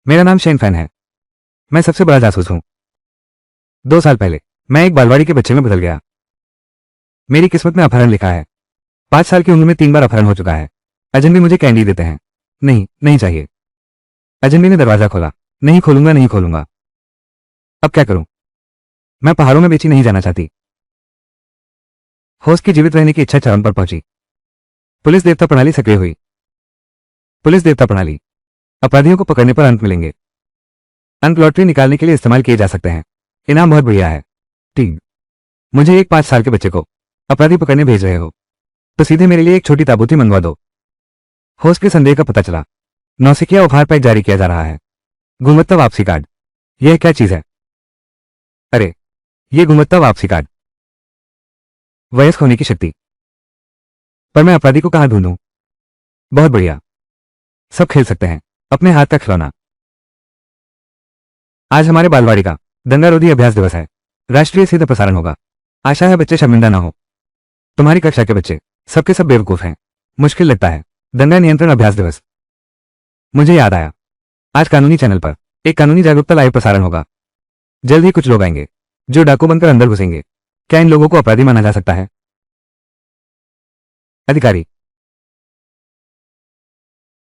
मेरा नाम Shane fan है। मैं सबसे बड़ा जासूस हूं। 2 साल पहले मैं एक बालवाड़ी के बच्चे में बदल गया। मेरी किस्मत में अपहरण लिखा है। 5 साल की उम्र में 3 बार अपहरण हो चुका है। अजनबी मुझे कैंडी देते हैं। नहीं, नहीं चाहिए। अजनबी ने दरवाजा खोला। नहीं खोलूंगा, नहीं खोलूंगा। अब क्या करूं? मैं पहाड़ों में बेची नहीं जाना चाहती। होस्ट की जीवित रहने की इच्छा चरम पर पहुंची। पुलिस देवता प्रणाली सक्रिय हुई। पुलिस देवता प्रणाली। अपराधियों को पकड़ने पर अंक मिलेंगे। अंक लॉटरी निकालने के लिए इस्तेमाल किए जा सकते हैं। इनाम बहुत बढ़िया है। ठीक। मुझे एक 5 साल के बच्चे को अपराधी पकड़ने भेज रहे हो तो सीधे मेरे लिए एक छोटी ताबूती मंगवा दो। होस्ट के संदेह का पता चला। नौसिखिया उपहार पैक जारी किया जा रहा है। गुणवत्ता वापसी कार्ड। यह क्या चीज है? अरे, यह गुणवत्ता वापसी कार्ड। वयस्क होने की शक्ति। पर मैं अपराधी को कहां ढूंढूं? बहुत बढ़िया। सब खेल सकते हैं। अपने हाथ का खिलौना। आज हमारे बालवाड़ी का दंगारोधी अभ्यास दिवस है। राष्ट्रीय सीधा प्रसारण होगा। आशा है बच्चे शर्मिंदा ना हो। तुम्हारी कक्षा के बच्चे सबके सब बेवकूफ हैं। मुश्किल लगता है। दंगा नियंत्रण अभ्यास दिवस। मुझे याद आया। आज कानूनी चैनल पर एक कानूनी जागरूकता लाइव प्रसारण होगा। जल्द ही कुछ लोग आएंगे जो डाकू बनकर अंदर घुसेंगे। क्या इन लोगों को अपराधी माना जा सकता है? अधिकारी।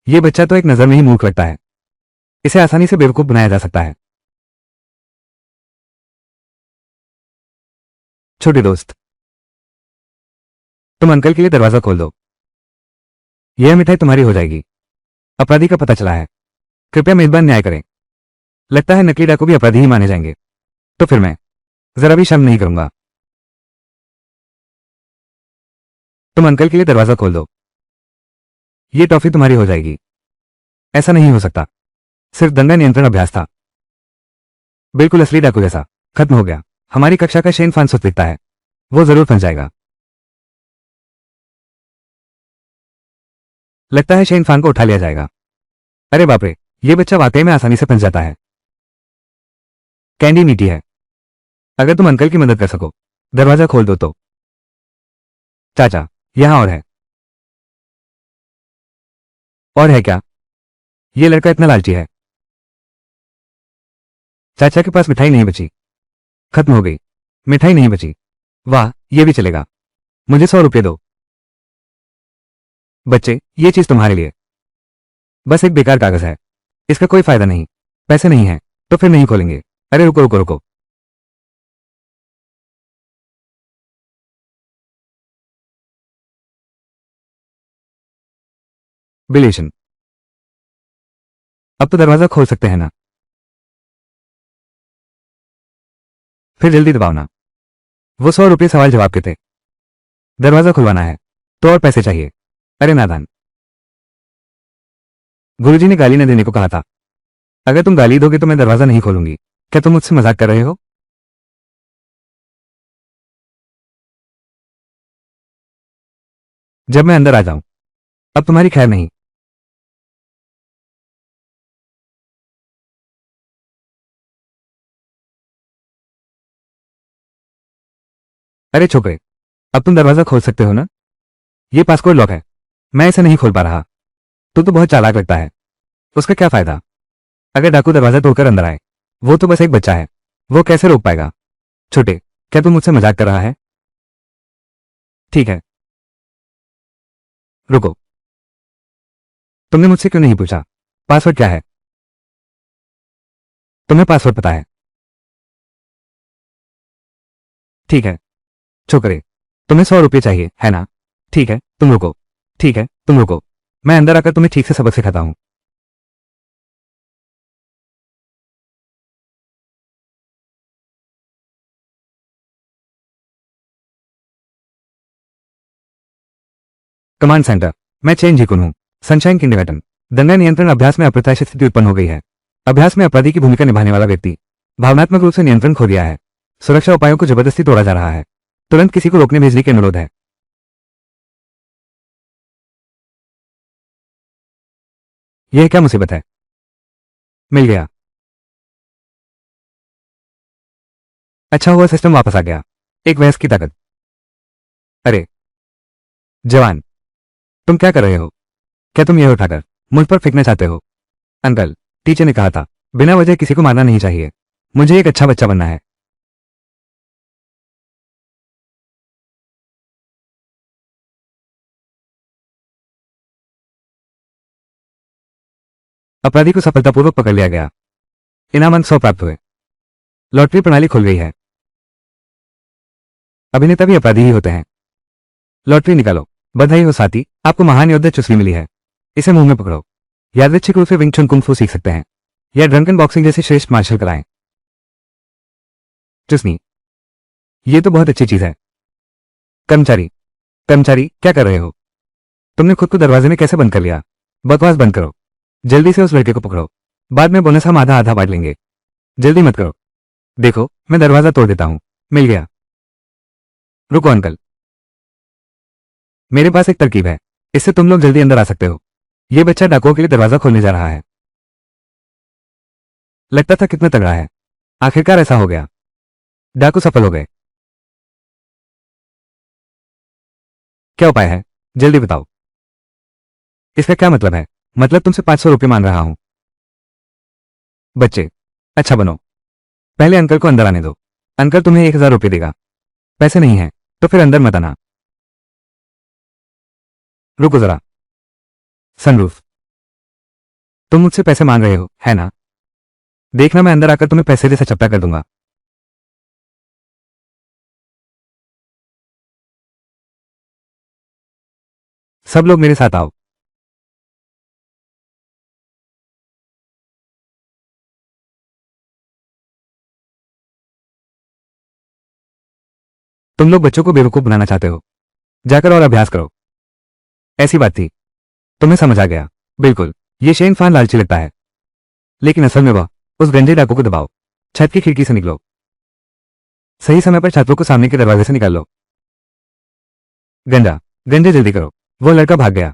यह बच्चा तो एक नजर में ही मूर्ख लगता है। इसे आसानी से बेवकूफ बनाया जा सकता है। छोटे दोस्त, तुम अंकल के लिए दरवाजा खोल दो। यह मिठाई तुम्हारी हो जाएगी। अपराधी का पता चला है। कृपया मेजबान न्याय करें। लगता है नकली डाकू भी अपराधी ही माने जाएंगे। तो फिर मैं जरा भी शर्म नहीं करूंगा। तुम अंकल के लिए दरवाजा खोल दो। यह टॉफी तुम्हारी हो जाएगी। ऐसा नहीं हो सकता। सिर्फ दंगा नियंत्रण अभ्यास था। बिल्कुल असली डाकू जैसा। खत्म हो गया। हमारी कक्षा का शेन फान सुस्त दिखता है। वो जरूर फंस जाएगा। लगता है शेन फान को उठा लिया जाएगा। अरे बाप रे, यह बच्चा वाकई में आसानी से फंस जाता है। कैंडी मीठी है। अगर तुम अंकल की मदद कर सको, दरवाजा खोल दो तो। चाचा, यहां और है। और है क्या? यह लड़का इतना लालची है। चाचा के पास मिठाई नहीं बची। खत्म हो गई। मिठाई नहीं बची। वाह, यह भी चलेगा। मुझे 100 रुपये दो। बच्चे, ये चीज तुम्हारे लिए। बस एक बेकार कागज है। इसका कोई फायदा नहीं। पैसे नहीं है तो फिर नहीं खोलेंगे। अरे रुको रुको रुको। बिलेशन। अब तो दरवाजा खोल सकते हैं ना? फिर जल्दी दबाओ ना। वो 100 रुपये सवाल जवाब के थे। दरवाजा खुलवाना है तो और पैसे चाहिए। अरे नादान। गुरुजी ने गाली न देने को कहा था। अगर तुम गाली दोगे तो मैं दरवाजा नहीं खोलूंगी। क्या तुम मुझसे मजाक कर रहे हो? जब मैं अंदर आ जाऊं। अब तुम्हारी खैर नहीं। अरे छोकरे, अब तुम दरवाजा खोल सकते हो ना? ये पासकोड लॉक है। मैं इसे नहीं खोल पा रहा। तू तो बहुत चालाक लगता है। उसका क्या फायदा? अगर डाकू दरवाजा तोड़कर अंदर आए, वो तो बस एक बच्चा है। वो कैसे रोक पाएगा? छोटे, क्या तू मुझसे मजाक कर रहा है? ठीक है। रुको। तुमने मुझसे क्यों नहीं पूछा पासवर्ड क्या है? तुम्हें पासवर्ड पता है? ठीक है। छोकरे, तुम्हें 100 रुपये चाहिए है ना? ठीक है, तुम रुको। ठीक है, तुम रुको। मैं अंदर आकर तुम्हें ठीक से सबक सिखाता हूं। Command centre. मैं चेन जीकुन हूं। Sunshine kindergarten. दंगा नियंत्रण अभ्यास में अप्रत्याशित स्थिति उत्पन्न हो गई है। अभ्यास में अपराधी की भूमिका निभाने वाला व्यक्ति भावनात्मक रूप से नियंत्रण खो दिया है। सुरक्षा उपायों को जबरदस्ती तोड़ा जा रहा है। तुरंत किसी को रोकने भेजने की अनुरोध है। यह क्या मुसीबत है? मिल गया। अच्छा हुआ सिस्टम वापस आ गया। एक वयस्क की ताकत। अरे जवान, तुम क्या कर रहे हो? क्या तुम यह उठाकर मुझ पर फेंकना चाहते हो? अंकल, टीचर ने कहा था बिना वजह किसी को मारना नहीं चाहिए। मुझे एक अच्छा बच्चा बनना है। अपराधी को सफलतापूर्वक पकड़ लिया गया। इनाम अंक 100 प्राप्त हुए। लॉटरी प्रणाली खुल गई है। अभिनेता भी अपराधी ही होते हैं। लॉटरी निकालो। बधाई हो साथी, आपको महान योद्धा चुस्ली मिली है। इसे मुंह में पकड़ो। यादृच्छिक रूप से विंग चुन कुंग फू सीख सकते हैं या ड्रंकन बॉक्सिंग जैसी श्रेष्ठ मार्शल कलाएं। चुस्नी, ये तो बहुत अच्छी चीज है। कर्मचारी, कर्मचारी क्या कर रहे हो? तुमने खुद को दरवाजे में कैसे बंद कर लिया? बकवास बंद करो। जल्दी से उस लड़के को पकड़ो। बाद में बोनस हम आधा आधा बांट लेंगे। जल्दी मत करो। देखो, मैं दरवाजा तोड़ देता हूं। मिल गया। रुको अंकल, मेरे पास एक तरकीब है। इससे तुम लोग जल्दी अंदर आ सकते हो। यह बच्चा डाकुओं के लिए दरवाजा खोलने जा रहा है। लगता था कितना तगड़ा है। आखिरकार ऐसा हो गया। डाकू सफल हो गए। क्या उपाय है? जल्दी बताओ। इसका क्या मतलब है? मतलब तुमसे 500 रुपये मान रहा हूं। बच्चे, अच्छा बनो। पहले अंकल को अंदर आने दो। अंकल तुम्हें 1000 रुपये देगा। पैसे नहीं है तो फिर अंदर मत आना। रुको जरा। सनरूफ, तुम मुझसे पैसे मांग रहे हो, है ना? देखना, मैं अंदर आकर तुम्हें पैसे जैसा चपटा कर दूंगा। सब लोग मेरे साथ आओ। तुम लोग बच्चों को बेवकूफ बनाना चाहते हो। जाकर और अभ्यास करो। ऐसी बात थी। तुम्हें समझ आ गया। बिल्कुल। ये शेन फान लालची लगता है, लेकिन असल में वह उस गंजे डाकू को दबाओ। छत की खिड़की से निकलो। सही समय पर छात्रों को सामने के दरवाजे से निकाल लो। गंजा, गंजे जल्दी करो। वो लड़का भाग गया।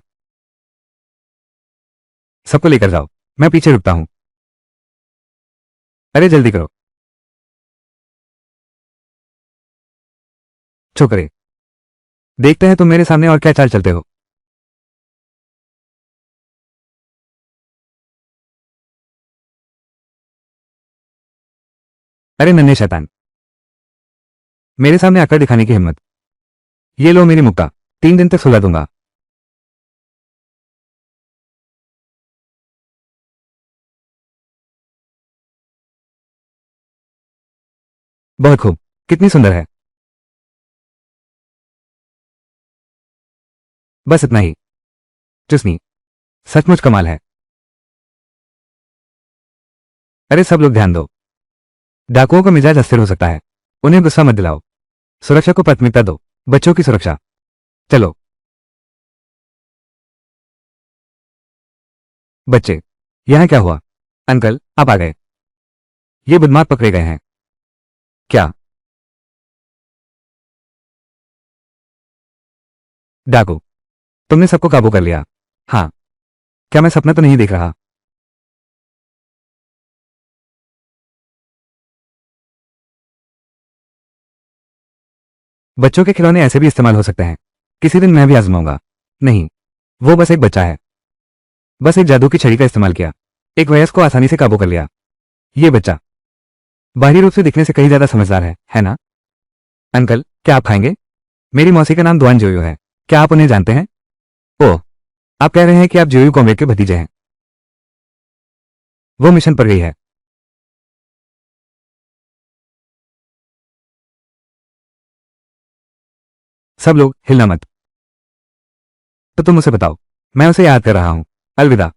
सबको लेकर जाओ। मैं पीछे रुकता हूं। अरे जल्दी करो। छोकरे, देखते हैं तुम मेरे सामने और क्या चाल चलते हो। अरे नन्हे शैतान, मेरे सामने आकर दिखाने की हिम्मत। ये लो मेरी मुक्ता। 3 दिन तक सुला दूंगा। बहुत खूब। कितनी सुंदर है। बस इतना ही। चुस्नी, सचमुच कमाल है। अरे सब लोग ध्यान दो। डाकुओं का मिजाज अस्थिर हो सकता है। उन्हें गुस्सा मत दिलाओ। सुरक्षा को प्राथमिकता दो। बच्चों की सुरक्षा। चलो बच्चे, यहां क्या हुआ? अंकल, आप आ गए। ये बदमाश पकड़े गए हैं। क्या? डाकू, तुमने सबको काबू कर लिया? हाँ। क्या मैं सपना तो नहीं देख रहा? बच्चों के खिलौने ऐसे भी इस्तेमाल हो सकते हैं। किसी दिन मैं भी आजमाऊंगा। नहीं, वो बस एक बच्चा है। बस एक जादू की छड़ी का इस्तेमाल किया। एक वयस्क को आसानी से काबू कर लिया। ये बच्चा बाहरी रूप से दिखने से कहीं ज्यादा समझदार है ना? अंकल, क्या आप खाएंगे? मेरी मौसी का नाम दुआन जोयो है। क्या आप उन्हें जानते हैं? ओह, आप कह रहे हैं कि आप जोयो कॉमरेड के भतीजे हैं। वो मिशन पर गई है। सब लोग हिलना मत। तो तुम उसे बताओ, मैं उसे याद कर रहा हूं। अलविदा।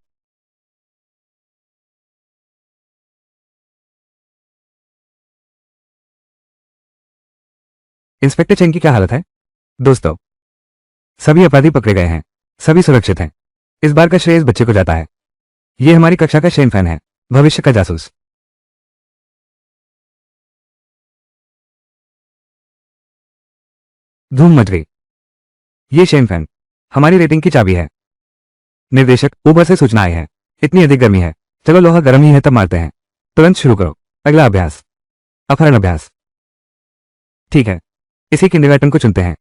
इंस्पेक्टर चेंग की क्या हालत है? दोस्तों, सभी अपराधी पकड़े गए हैं। सभी सुरक्षित हैं। इस बार का श्रेय इस बच्चे को जाता है। ये हमारी कक्षा का शेन फैन है, भविष्य का जासूस। धूम मच गई। ये शेन फैन हमारी रेटिंग की चाबी है। निर्देशक, ऊपर से सूचना आई है। इतनी अधिक गर्मी है। चलो लोहा गर्म ही है तब मारते हैं। तुरंत शुरू करो। अगला अभ्यास, अपहरण अभ्यास। ठीक है, इसी किंडरगार्टन को चुनते हैं।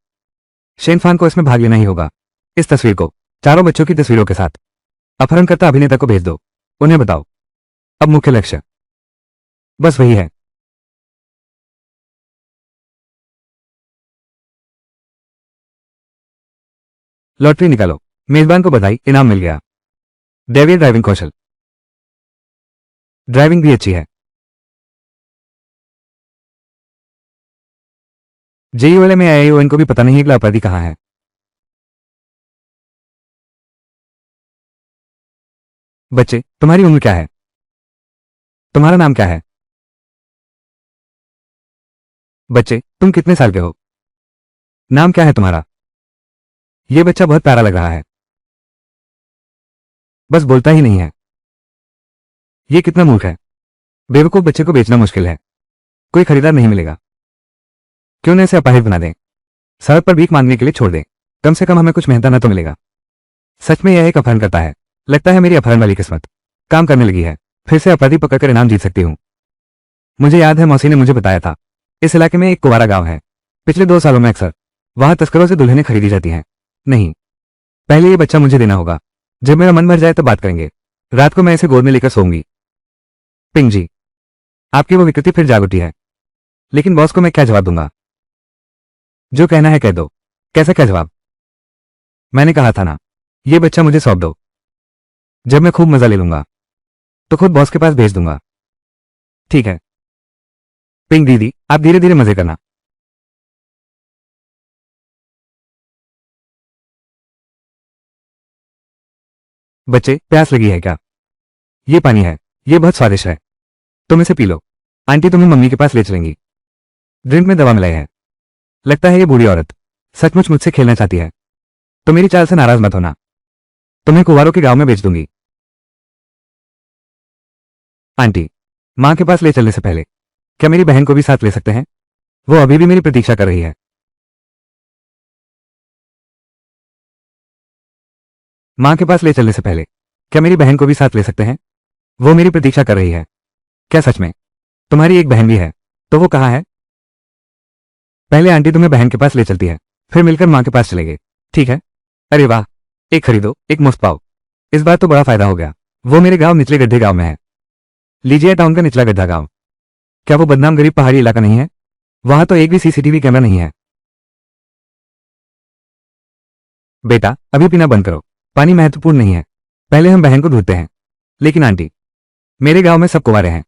शेन फान को इसमें भाग लेना ही होगा। इस तस्वीर को चारों बच्चों की तस्वीरों के साथ अपहरणकर्ता अभिनेता को भेज दो। उन्हें बताओ अब मुख्य लक्ष्य बस वही है। लॉटरी निकालो। मेजबान को बधाई, इनाम मिल गया। दैवीय ड्राइविंग कौशल। ड्राइविंग भी अच्छी है। जेईओएल में आईआईओएन को भी पता नहीं अगला अपराधी कहां है। बच्चे, तुम्हारी उम्र क्या है? तुम्हारा नाम क्या है? बच्चे, तुम कितने साल के हो? नाम क्या है तुम्हारा? यह बच्चा बहुत प्यारा लग रहा है, बस बोलता ही नहीं है। यह कितना मूर्ख है। बेवकूफ बच्चे को बेचना मुश्किल है, कोई खरीदार नहीं मिलेगा। क्यों न इसे अपाहिज बना दें, सड़क पर भीख मांगने के लिए छोड़ दें, कम से कम हमें कुछ मेहनत न तो मिलेगा। सच में यह एक अपहरण करता है। लगता है मेरी अपहरण वाली किस्मत काम करने लगी है। फिर से अपराधी पकड़कर इनाम जीत सकती हूँ। मुझे याद है, मौसी ने मुझे बताया था, इस इलाके में एक कुंवारा गांव है। पिछले 2 सालों में अक्सर वहां तस्करों से दुल्हनें खरीदी जाती हैं। नहीं, पहले ये बच्चा मुझे देना होगा। जब मेरा मन भर जाए तो बात करेंगे। रात को मैं इसे गोद में लेकर सोऊंगी। पिंग जी, आपकी वो विकृति फिर जाग उठी है। लेकिन बॉस को मैं क्या जवाब दूंगा? जो कहना है कह दो। कैसा क्या जवाब? मैंने कहा था ना, ये बच्चा मुझे सौंप दो। जब मैं खूब मजा ले लूंगा तो खुद बॉस के पास भेज दूंगा। ठीक है पिंक दीदी, आप धीरे धीरे मजे करना। बच्चे, प्यास लगी है क्या? ये पानी है, ये बहुत स्वादिष्ट है, तुम इसे पी लो। आंटी तुम्हें मम्मी के पास ले चलेंगी। ड्रिंक में दवा मिलाई है। लगता है ये बूढ़ी औरत सचमुच मुझसे खेलना चाहती है। तो मेरी चाल से नाराज मत होना, तुम्हें कुंवारों के गांव में बेच दूंगी। आंटी, मां के पास ले चलने से पहले क्या मेरी बहन को भी साथ ले सकते हैं? वो अभी भी मेरी प्रतीक्षा कर रही है। मां के पास ले चलने से पहले क्या मेरी बहन को भी साथ ले सकते हैं? वो मेरी प्रतीक्षा कर रही है। क्या सच में? तुम्हारी एक बहन भी है? तो वो कहाँ है? पहले आंटी तुम्हें बहन के पास ले चलती है, फिर मिलकर मां के पास चलेंगे। ठीक है? अरे वाह, एक खरीदो एक मुफ्त पाओ। इस बार तो बड़ा फायदा हो गया। वो मेरे गांव निचले गड्ढे गांव में है। लीजिए टाउन का निचला गड्ढा गांव। क्या वो बदनाम गरीब पहाड़ी इलाका नहीं है? वहां तो एक भी सीसीटीवी कैमरा नहीं है। बेटा, अभी पीना बंद करो, पानी महत्वपूर्ण नहीं है। पहले हम बहन को ढूंढते हैं। लेकिन आंटी, मेरे गांव में सब कुंवारे हैं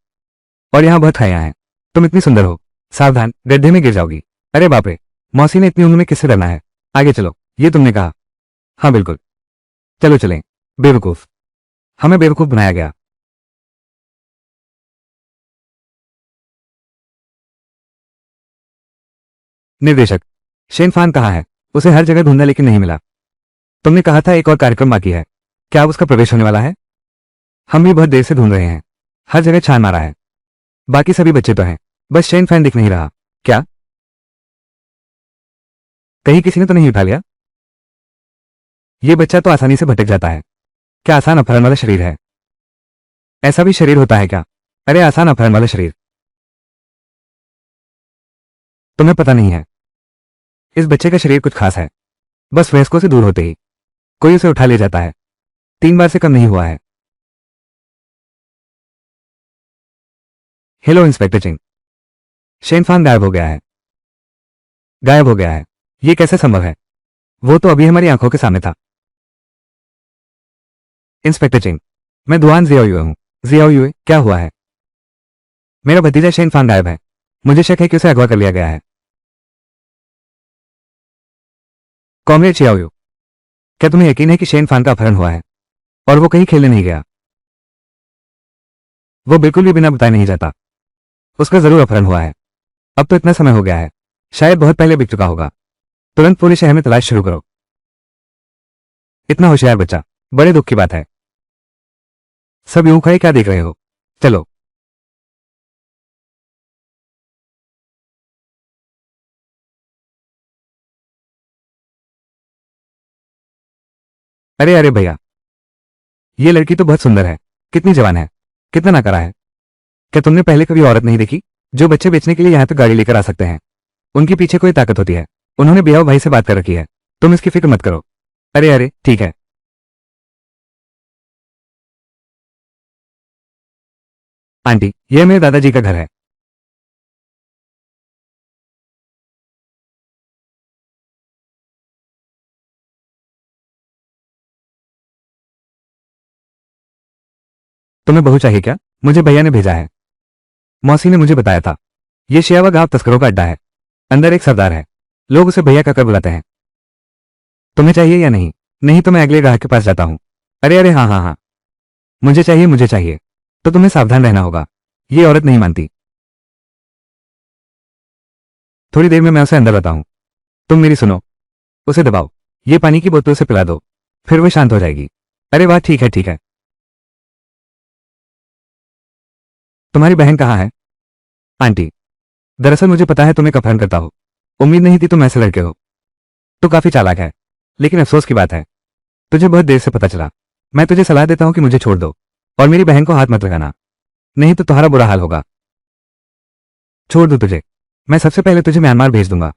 और यहां बहुत खाया हैं। तुम इतनी सुंदर हो, सावधान गड्ढे में गिर जाओगी। अरे बाप रे, मौसी ने इतनी उम्र में किससे डरना है? आगे चलो, ये तुमने कहा। हाँ बिल्कुल, चलो चलें। बेवकूफ, हमें बेवकूफ बनाया गया। निर्देशक, शेन फान कहाँ है? उसे हर जगह ढूंढा लेकिन नहीं मिला। तुमने कहा था एक और कार्यक्रम बाकी है, क्या अब उसका प्रवेश होने वाला है? हम भी बहुत देर से ढूंढ रहे हैं, हर जगह छान मारा है। बाकी सभी बच्चे तो हैं, बस शेन फैन दिख नहीं रहा। क्या कहीं किसी ने तो नहीं उठा लिया? ये बच्चा तो आसानी से भटक जाता है। क्या आसान अपहरण वाला शरीर है? ऐसा भी शरीर होता है क्या? अरे आसान अपहरण वाला शरीर, तुम्हें पता नहीं है। इस बच्चे का शरीर कुछ खास है। बस वयस्कों से दूर होते ही कोई उसे उठा ले जाता है। 3 बार से कम नहीं हुआ है। हेलो इंस्पेक्टर चिंग, शेन फान गायब हो गया है। गायब हो गया है? ये कैसे संभव है? वो तो अभी हमारी आंखों के सामने था। इंस्पेक्टर चिंग, मैं दुआन जियाओयुए हूं। जियाओयुए, क्या हुआ है? मेरा भतीजा शेन फान गायब है। मुझे शक है कि उसे अगवा कर लिया गया है। कॉमरेड चियाओयू, क्या तुम्हें यकीन है कि शेन फान का अपहरण हुआ है और वो कहीं खेलने नहीं गया? वो बिल्कुल भी बिना बताए नहीं जाता। उसका जरूर अपहरण हुआ है। अब तो इतना समय हो गया है, शायद बहुत पहले बिक चुका होगा। तुरंत पूरे शहर में तलाश शुरू करो। इतना होशियार बच्चा, बड़े दुख की बात है। सब यूं खड़े क्या देख रहे हो? चलो। अरे अरे भैया, ये लड़की तो बहुत सुंदर है। कितनी जवान है, कितना नकारा है। क्या तुमने पहले कभी औरत नहीं देखी जो बच्चे बेचने के लिए यहां तक गाड़ी लेकर आ सकते हैं? उनके पीछे कोई ताकत होती है। उन्होंने बियाह भाई से बात कर रखी है। तुम इसकी फिक्र मत करो। अरे अरे ठीक है। आंटी, यह मेरे दादाजी का घर है। तुम्हें बहू चाहिए क्या? मुझे भैया ने भेजा है। मौसी ने मुझे बताया था। यह शियावा गांव तस्करों का अड्डा है। अंदर एक सरदार है। लोग उसे भैया कहकर बुलाते हैं। तुम्हें चाहिए या नहीं? नहीं तो मैं अगले ग्राहक के पास जाता हूँ। अरे अरे, हाँ हाँ हाँ, मुझे चाहिए, मुझे चाहिए। तो तुम्हें सावधान रहना होगा। ये औरत नहीं मानती। थोड़ी देर में मैं उसे अंदर बताऊं। तुम मेरी सुनो। उसे दबाओ। ये पानी की बोतल उसे पिला दो। फिर वो शांत हो जाएगी। अरे वाह, ठीक है ठीक है। तुम्हारी बहन कहाँ है? आंटी, दरअसल मुझे पता है तुम एक अपहरण करता हो। उम्मीद नहीं थी तुम ऐसे लड़के हो। तो काफी चालाक है। लेकिन अफसोस की बात है, तुझे बहुत देर से पता चला। मैं तुझे सलाह देता हूं कि मुझे छोड़ दो और मेरी बहन को हाथ मत लगाना, नहीं तो तुम्हारा बुरा हाल होगा। छोड़ दो तुझे। मैं सबसे पहले तुझे म्यांमार भेज दूंगा।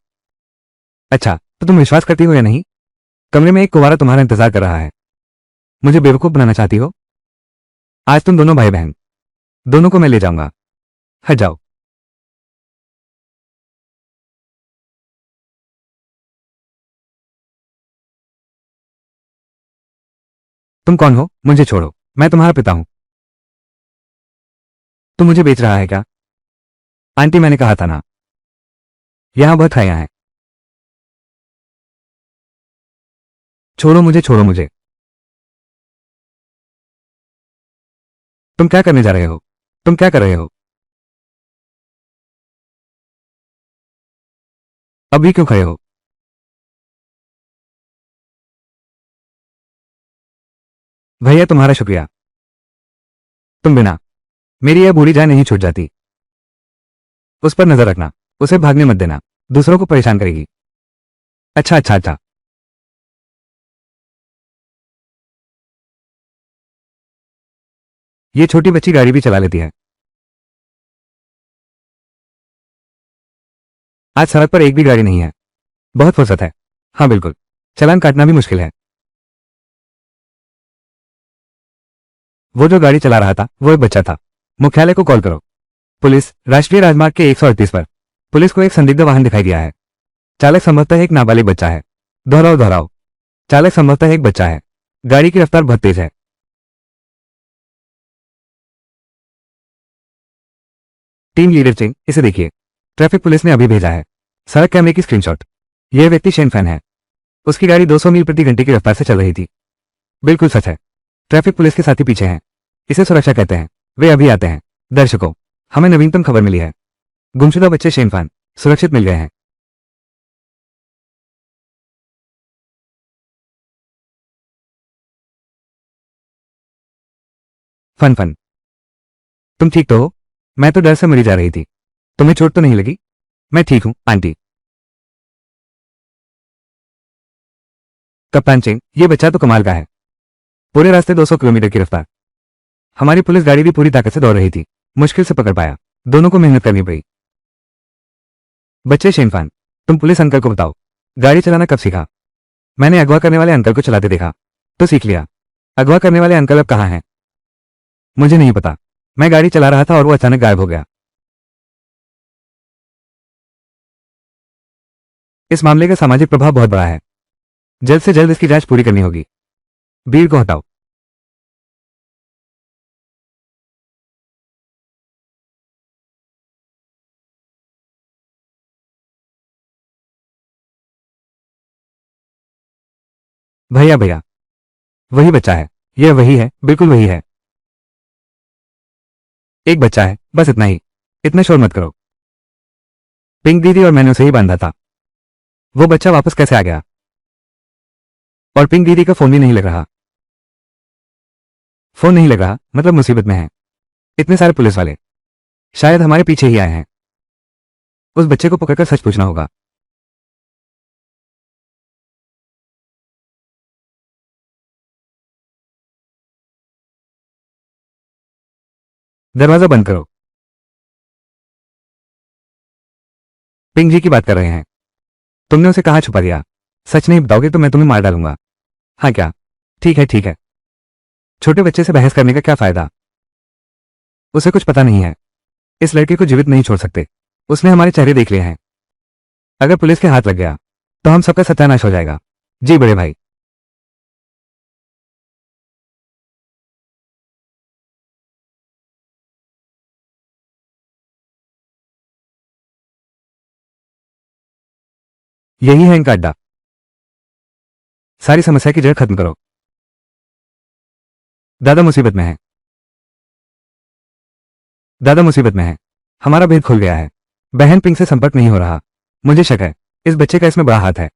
अच्छा, तो तुम विश्वास करती हो या नहीं? कमरे में एक कुंवारा तुम्हारा इंतजार कर रहा है। मुझे बेवकूफ बनाना चाहती हो? आज तुम दोनों भाई बहन, दोनों को मैं ले जाऊंगा। हट जाओ। तुम कौन हो? मुझे छोड़ो। मैं तुम्हारा पिता हूं। तुम मुझे बेच रहा है क्या? आंटी, मैंने कहा था ना, यहां बहुत खाया है। छोड़ो मुझे, छोड़ो मुझे। तुम क्या करने जा रहे हो? तुम क्या कर रहे हो? अभी क्यों खड़े हो? भैया, तुम्हारा शुक्रिया। तुम बिना मेरी यह बूढ़ी जान नहीं छूट जाती। उस पर नजर रखना। उसे भागने मत देना। दूसरों को परेशान करेगी। अच्छा अच्छा अच्छा। ये छोटी बच्ची गाड़ी भी चला लेती है। आज सड़क पर एक भी गाड़ी नहीं है। बहुत फुर्सत है। हाँ बिल्कुल। चालान काटना भी मुश्किल है। वो जो गाड़ी चला रहा था वो एक बच्चा था। मुख्यालय को कॉल करो। पुलिस, राष्ट्रीय राजमार्ग के 138 पर। पुलिस को एक संदिग्ध वाहन दिखाई दिया है। चालक संभवतः एक नाबालिग बच्चा है। दोहराओ दोहराओ। चालक संभवतः एक बच्चा है। गाड़ी की रफ्तार बहुत तेज है। टीम लीडर चेंग, इसे देखिए। ट्रैफिक पुलिस ने अभी भेजा है। सड़क कैमरे की स्क्रीनशॉट। यह व्यक्ति शेन फैन है। उसकी गाड़ी 200 मील प्रति घंटे की रफ्तार से चल रही थी। बिल्कुल सच है। ट्रैफिक पुलिस के साथी पीछे हैं। इसे सुरक्षा कहते हैं। वे अभी आते हैं। दर्शकों, हमें नवीनतम खबर मिली है। गुमशुदा बच्चे शेन फैन सुरक्षित मिल गए हैं। फन फन, तुम ठीक तो हो? मैं तो डर से मरी जा रही थी। तुम्हें चोट तो नहीं लगी? मैं ठीक हूं आंटी। कप्तान चेंग, ये बच्चा तो कमाल का है। पूरे रास्ते 200 किलोमीटर की रफ्तार। हमारी पुलिस गाड़ी भी पूरी ताकत से दौड़ रही थी। मुश्किल से पकड़ पाया। दोनों को मेहनत करनी पड़ी। बच्चे शेनफान, तुम पुलिस अंकल को बताओ, गाड़ी चलाना कब सीखा? मैंने अगवा करने वाले अंकल को चलाते देखा तो सीख लिया। अगवा करने वाले अंकल अब कहाँ हैं? मुझे नहीं पता। मैं गाड़ी चला रहा था और वो अचानक गायब हो गया। इस मामले का सामाजिक प्रभाव बहुत बड़ा है। जल्द से जल्द इसकी जांच पूरी करनी होगी। भीड़ को हटाओ। भैया भैया, वही बच्चा है। यह वही है, बिल्कुल वही है। एक बच्चा है, बस इतना ही। इतना शोर मत करो। पिंक दीदी और मैंने उसे ही बांधा था। वो बच्चा वापस कैसे आ गया? और पिंक दीदी का फोन भी नहीं लग रहा। फोन नहीं लग रहा मतलब मुसीबत में है। इतने सारे पुलिस वाले शायद हमारे पीछे ही आए हैं। उस बच्चे को पकड़कर सच पूछना होगा। दरवाजा बंद करो। पिंक जी की बात कर रहे हैं। तुमने उसे कहाँ छुपा दिया? सच नहीं बताओगे तो मैं तुम्हें मार डालूंगा। हाँ क्या? ठीक है ठीक है। छोटे बच्चे से बहस करने का क्या फायदा? उसे कुछ पता नहीं है। इस लड़के को जीवित नहीं छोड़ सकते। उसने हमारे चेहरे देख लिए हैं। अगर पुलिस के हाथ लग गया तो हम सबका सत्यानाश हो जाएगा। जी बड़े भाई। यही है इनका अड्डा। सारी समस्या की जड़ खत्म करो। दादा मुसीबत में है। दादा मुसीबत में है। हमारा भेद खुल गया है। बहन पिंक से संपर्क नहीं हो रहा। मुझे शक है इस बच्चे का इसमें बड़ा हाथ है।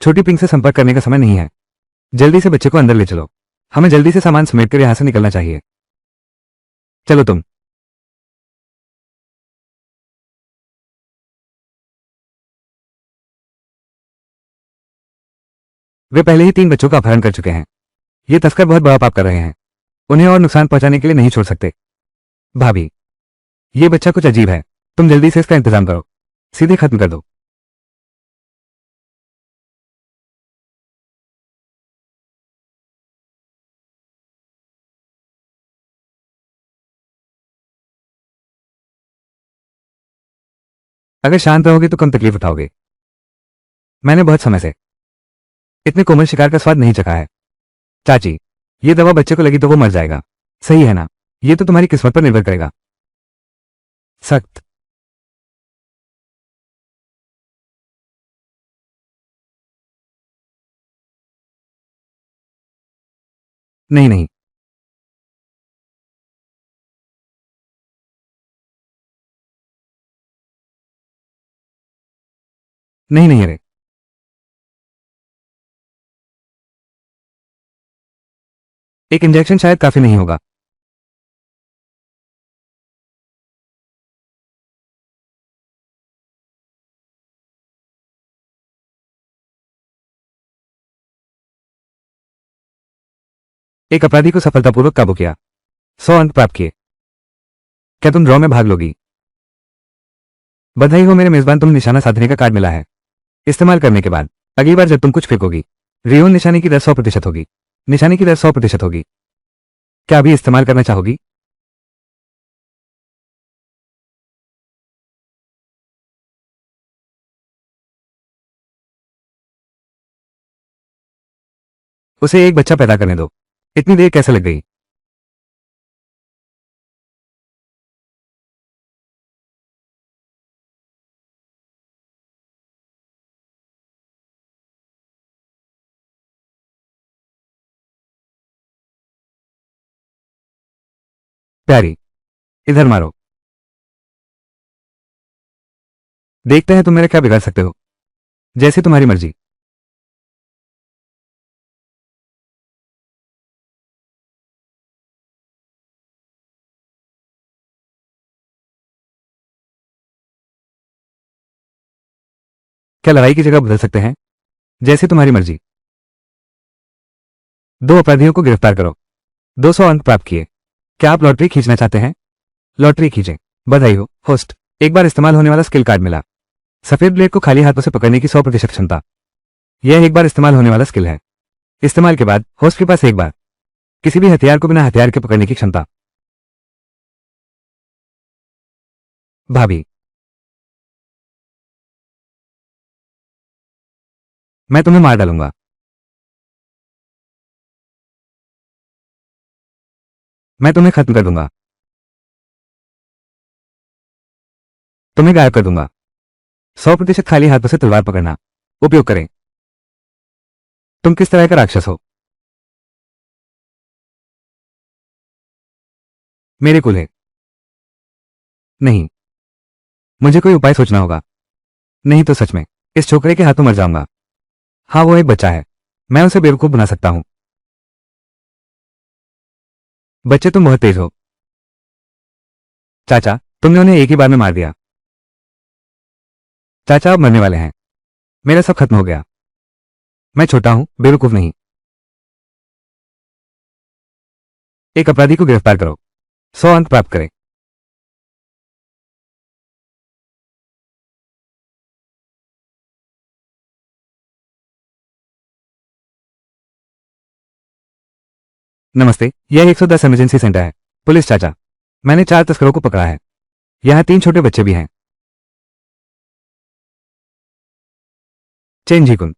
छोटी पिंक से संपर्क करने का समय नहीं है। जल्दी से बच्चे को अंदर ले चलो। हमें जल्दी से सामान समेट कर यहां से निकलना चाहिए। चलो तुम। वे पहले ही 3 बच्चों का अपहरण कर चुके हैं। ये तस्कर बहुत बड़ा पाप कर रहे हैं। उन्हें और नुकसान पहुंचाने के लिए नहीं छोड़ सकते। भाभी, ये बच्चा कुछ अजीब है। तुम जल्दी से इसका इंतजाम करो। सीधे खत्म कर दो। अगर शांत रहोगे तो कम तकलीफ उठाओगे। मैंने बहुत समय से इतने कोमल शिकार का स्वाद नहीं चखा है। चाची, ये दवा बच्चे को लगी तो वो मर जाएगा। सही है ना? ये तो तुम्हारी किस्मत पर निर्भर करेगा। सख्त। नहीं नहीं। नहीं नहीं। अरे एक इंजेक्शन शायद काफी नहीं होगा। एक अपराधी को सफलतापूर्वक काबू किया। 100 अंक प्राप्त किए। क्या तुम ड्रॉ में भाग लोगी? बधाई हो मेरे मेजबान, तुम निशाना साधने का कार्ड मिला है। इस्तेमाल करने के बाद अगली बार जब तुम कुछ फेंकोगी, रियोन निशाने की दर 100% होगी। निशाने की दर 100% होगी। क्या अभी इस्तेमाल करना चाहोगी? उसे एक बच्चा पैदा करने दो। इतनी देर कैसे लग गई? प्यारी, इधर मारो। देखते हैं तुम मेरा क्या बिगाड़ सकते हो। जैसी तुम्हारी मर्जी। क्या लड़ाई की जगह बदल सकते हैं? जैसी तुम्हारी मर्जी। 2 अपराधियों को गिरफ्तार करो। 200 अंक प्राप्त किए। क्या आप लॉटरी खींचना चाहते हैं? लॉटरी खींचें। बधाई हो होस्ट। एक बार इस्तेमाल होने वाला स्किल कार्ड मिला। सफेद ब्लेड को खाली हाथों से पकड़ने की 100% क्षमता। यह एक बार इस्तेमाल होने वाला स्किल है। इस्तेमाल के बाद होस्ट के पास एक बार किसी भी हथियार को बिना हथियार के पकड़ने की क्षमता। भाभी, मैं तुम्हें मार डालूंगा। मैं तुम्हें खत्म कर दूंगा। तुम्हें गायब कर दूंगा। 100% खाली हाथों से तलवार पकड़ना उपयोग करें। तुम किस तरह का राक्षस हो? मेरे कुल्हे। नहीं, मुझे कोई उपाय सोचना होगा। नहीं तो सच में इस छोकरे के हाथों मर जाऊंगा। हाँ, वो एक बच्चा है। मैं उसे बेवकूफ बना सकता हूं। बच्चे तुम बहुत तेज हो। चाचा, तुमने उन्हें एक ही बार में मार दिया। चाचा अब मरने वाले हैं। मेरा सब खत्म हो गया। मैं छोटा हूं, बेवकूफ नहीं। एक अपराधी को गिरफ्तार करो। 100 अंक प्राप्त करें। नमस्ते, यह 110 इमरजेंसी सेंटर है। पुलिस चाचा। मैंने 4 तस्करों को पकड़ा है। यहाँ 3 छोटे बच्चे भी हैं। चेन जीकुन,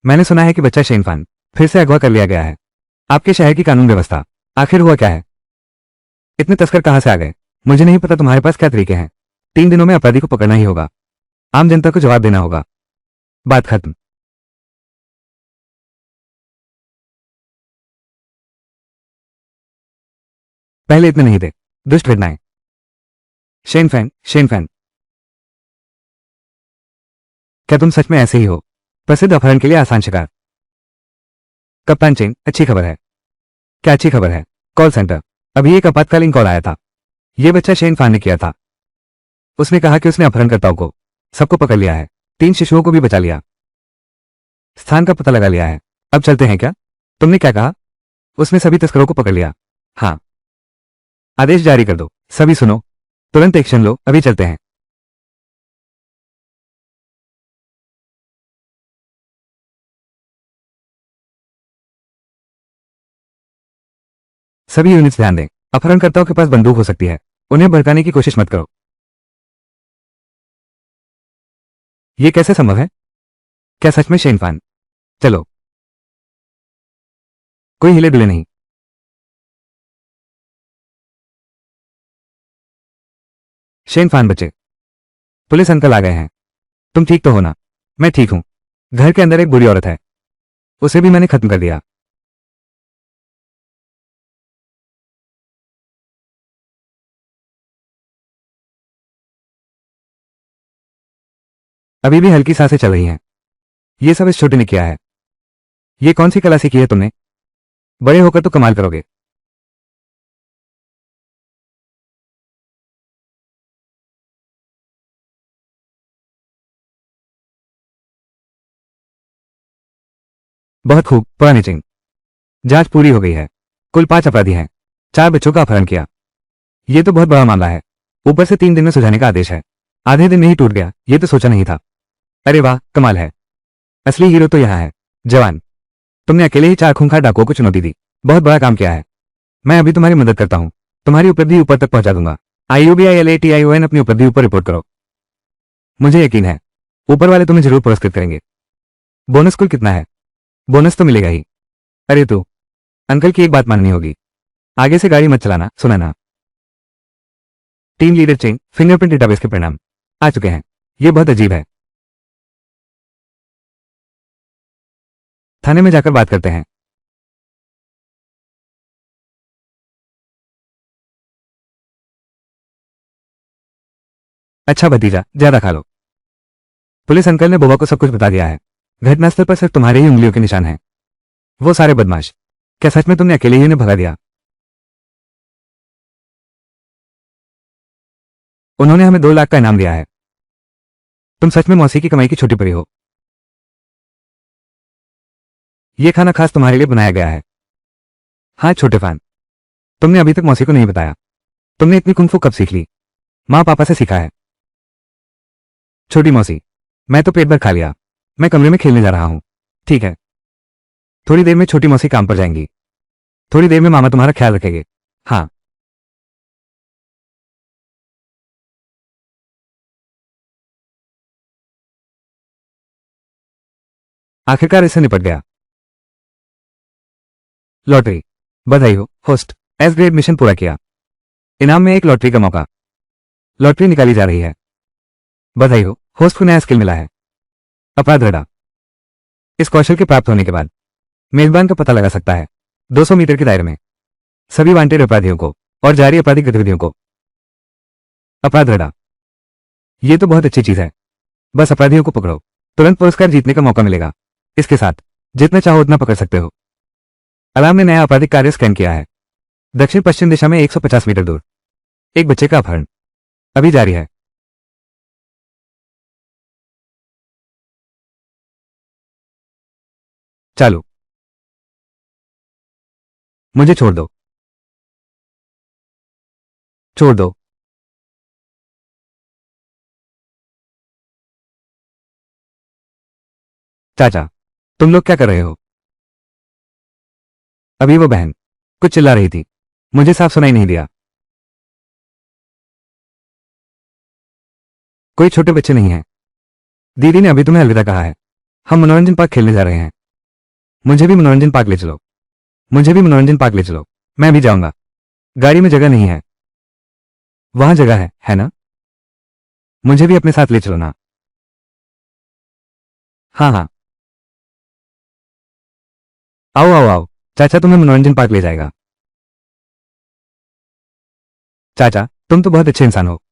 मैंने सुना है कि बच्चा शेनफान फिर से अगवा कर लिया गया है। आपके शहर की कानून व्यवस्था आखिर हुआ क्या है? इतने तस्कर कहां से आ गए? मुझे नहीं पता तुम्हारे पास क्या तरीके हैं। 3 दिनों में अपराधी को पकड़ना ही होगा। आम जनता को जवाब देना होगा। बात खत्म। पहले इतने नहीं थे। दुष्ट घटनाएं। शेनफैन, शेनफैन, क्या तुम सच में ऐसे ही हो? प्रसिद्ध अपहरण के लिए आसान शिकार। कप्तान चेन, अच्छी खबर है। क्या अच्छी खबर है? Call centre. अभी एक आपातकालीन कॉल आया था। यह बच्चा शेनफान ने किया था। उसने कहा कि उसने अपहरणकर्ताओं को सबको पकड़ लिया है। 3 शिशुओं को भी बचा लिया। स्थान का पता लगा लिया है। अब चलते हैं क्या? तुमने क्या कहा? उसने सभी तस्करों को पकड़ लिया। हाँ। आदेश जारी कर दो। सभी सुनो। तुरंत एक्शन लो। अभी चलते हैं। सभी यूनिट्स ध्यान दें। अपहरणकर्ताओं के पास बंदूक हो सकती है। उन्हें भड़काने की कोशिश मत करो। यह कैसे संभव है? क्या सच में शेनफान? चलो। कोई हिले डुले नहीं। शेनफान बच्चे। पुलिस अंकल आ गए हैं। तुम ठीक तो हो ना? मैं ठीक हूं। घर के अंदर एक बुरी औरत है। उसे भी मैंने खत्म कर दिया। अभी भी हल्की सांसें चल रही हैं। ये सब इस छोटे ने किया है। ये कौन सी कला सीखी है तुमने? बड़े होकर तो कमाल करोगे। बहुत खूब, पुरानी चिंग। जांच पूरी हो गई है। कुल 5 अपराधी हैं। 4 बच्चों का अपहरण किया। ये तो बहुत बड़ा मामला है। ऊपर से 3 दिन में सुझाने का आदेश है। आधे दिन में ही टूट गया। ये तो सोचा नहीं था। अरे वाह, कमाल है। असली हीरो तो यहाँ है। जवान, तुमने अकेले ही 4 खूंखार डाकुओं को चुनौती दी। बहुत बड़ा काम किया है। मैं अभी तुम्हारी मदद करता हूँ। तुम्हारी उपलब्धि ऊपर तक पहुंचा दूंगा। IUBILATION अपनी उपलब्धि ऊपर रिपोर्ट करो। मुझे यकीन है ऊपर वाले तुम्हें जरूर पुरस्कृत करेंगे। बोनस कुल कितना है? बोनस तो मिलेगा ही। अरे तू, अंकल की एक बात माननी होगी। आगे से गाड़ी मत चलाना, सुना ना? Team leader chain fingerprint database के परिणाम आ चुके हैं। ये बहुत अजीब है। थाने में जाकर बात करते हैं। अच्छा भतीजा, ज्यादा खा लो। पुलिस अंकल ने बोबा को सब कुछ बता दिया है। घटनास्थल पर सिर्फ तुम्हारे ही उंगलियों के निशान हैं। वो सारे बदमाश। क्या सच में तुमने अकेले ही उन्हें भगा दिया? उन्होंने हमें 2 लाख का इनाम दिया है। तुम सच में मौसी की कमाई की छोटी परी हो। ये खाना खास तुम्हारे लिए बनाया गया है। हाँ छोटे फान, तुमने अभी तक मौसी को नहीं बताया। तुमने इतनी कुंग फू कब सीख ली? माँ पापा से सीखा है। छोटी मौसी, मैं तो पेट भर खा लिया। मैं कमरे में खेलने जा रहा हूँ। ठीक है। थोड़ी देर में छोटी मौसी काम पर जाएंगी। थोड़ी देर में मामा तुम्हारा ख्याल रखेंगे। हाँ। आखिरकार इससे निपट गया। लॉटरी। बधाई हो होस्ट। एस ग्रेड मिशन पूरा किया। इनाम में एक लॉटरी का मौका। लॉटरी निकाली जा रही है। बधाई हो होस्ट को नया स्किल मिला है। अपराध रडा। इस कौशल के प्राप्त होने के बाद मेजबान का पता लगा सकता है 200 मीटर के दायरे में सभी वांटेड अपराधियों को और जारी आपराधिक गतिविधियों को। अपराध रडा। ये तो बहुत अच्छी चीज है। बस अपराधियों को पकड़ो। तुरंत पुरस्कार जीतने का मौका मिलेगा। इसके साथ जितना चाहो उतना पकड़ सकते हो। अलार्म ने नया आपराधिक कार्य स्कैन किया है। दक्षिण पश्चिम दिशा में 150 मीटर दूर एक बच्चे का अपहरण अभी जारी है। चालू। मुझे छोड़ दो। छोड़ दो। चाचा, तुम लोग क्या कर रहे हो? अभी वो बहन कुछ चिल्ला रही थी। मुझे साफ सुनाई नहीं दिया। कोई छोटे बच्चे नहीं हैं। दीदी ने अभी तुम्हें अलविदा कहा है। हम मनोरंजन पार्क खेलने जा रहे हैं। मुझे भी मनोरंजन पार्क ले चलो। मुझे भी मनोरंजन पार्क ले चलो। मैं भी जाऊंगा। गाड़ी में जगह नहीं है। वहां जगह है ना? मुझे भी अपने साथ ले चलो ना। हाँ हाँ, आओ आओ आओ, चाचा तुम्हें मनोरंजन पार्क ले जाएगा। चाचा, तुम तो बहुत अच्छे इंसान हो।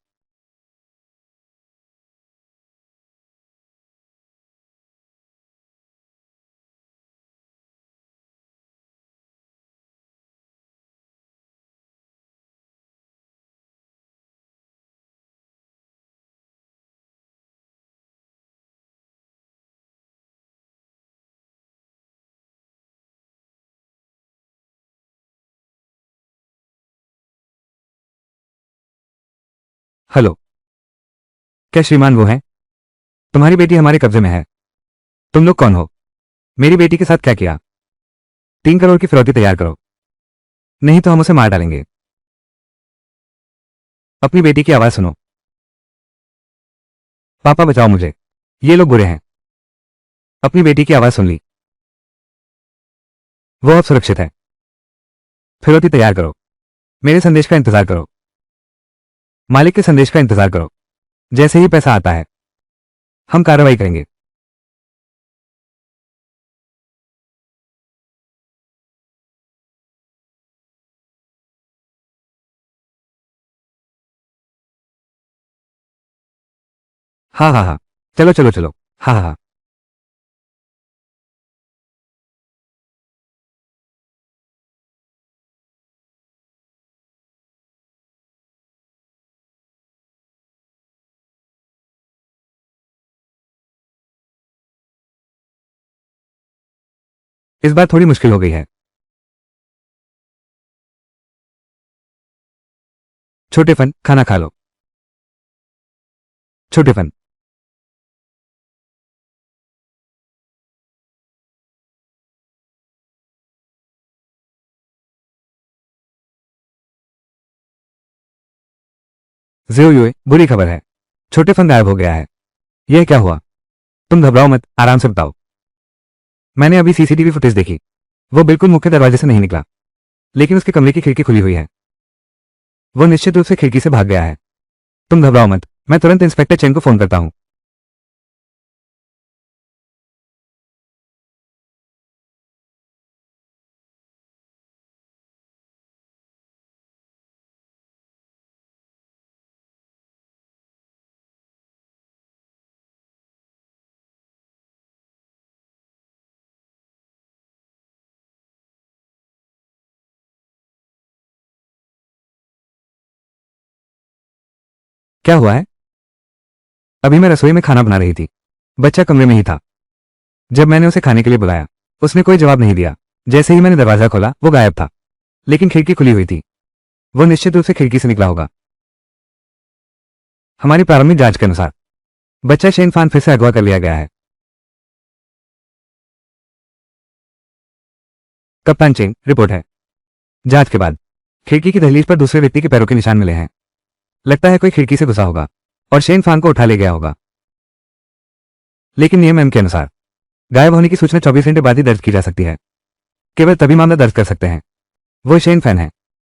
हेलो, क्या श्रीमान वो हैं? तुम्हारी बेटी हमारे कब्जे में है। तुम लोग कौन हो? मेरी बेटी के साथ क्या किया? 3 करोड़ की फिरौती तैयार करो, नहीं तो हम उसे मार डालेंगे। अपनी बेटी की आवाज सुनो। पापा बचाओ मुझे, ये लोग बुरे हैं। अपनी बेटी की आवाज सुन ली। वो अब सुरक्षित है। फिरौती तैयार करो। मेरे संदेश का इंतजार करो। मालिक के संदेश का इंतजार करो। जैसे ही पैसा आता है हम कार्रवाई करेंगे। हाँ हाँ हाँ, चलो चलो चलो। हाँ हाँ हाँ। इस बार थोड़ी मुश्किल हो गई है। छोटे फन, खाना खा लो। छोटे फन। ज़ियो युए, बुरी खबर है। छोटे फन गायब हो गया है। यह क्या हुआ? तुम घबराओ मत, आराम से बताओ। मैंने अभी सीसीटीवी फुटेज देखी। वो बिल्कुल मुख्य दरवाजे से नहीं निकला, लेकिन उसके कमरे की खिड़की खुली हुई है। वो निश्चित रूप से खिड़की से भाग गया है। तुम घबराओ मत, मैं तुरंत इंस्पेक्टर चेंग को फोन करता हूं। क्या हुआ है? अभी मैं रसोई में खाना बना रही थी। बच्चा कमरे में ही था। जब मैंने उसे खाने के लिए बुलाया, उसने कोई जवाब नहीं दिया। जैसे ही मैंने दरवाजा खोला, वो गायब था। लेकिन खिड़की खुली हुई थी। वो निश्चित रूप से खिड़की से निकला होगा। हमारी प्रारंभिक जांच के अनुसार बच्चा शेन फान फिर से अगवा कर लिया गया है। कप्तान चेंग, रिपोर्ट है। जांच के बाद खिड़की की दहलीज पर दूसरे व्यक्ति के पैरों के निशान मिले हैं। लगता है कोई खिड़की से घुसा होगा और शेन फान को उठा ले गया होगा। लेकिन नियम एम के अनुसार गायब होने की सूचना 24 घंटे बाद ही दर्ज की जा सकती है। केवल तभी मामला दर्ज कर सकते हैं वो शेन फैन है।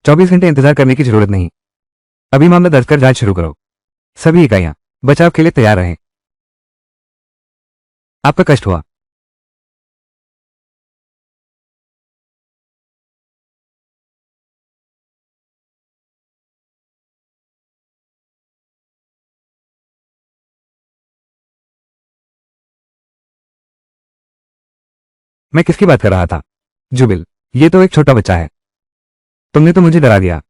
24 घंटे इंतजार करने की जरूरत नहीं। अभी मामला दर्ज कर जांच शुरू करो। सभी इकाइयां बचाव के लिए तैयार रहें। आपका कष्ट हुआ। मैं किसकी बात कर रहा था? जुबिल, ये तो एक छोटा बच्चा है। तुमने तो मुझे डरा दिया।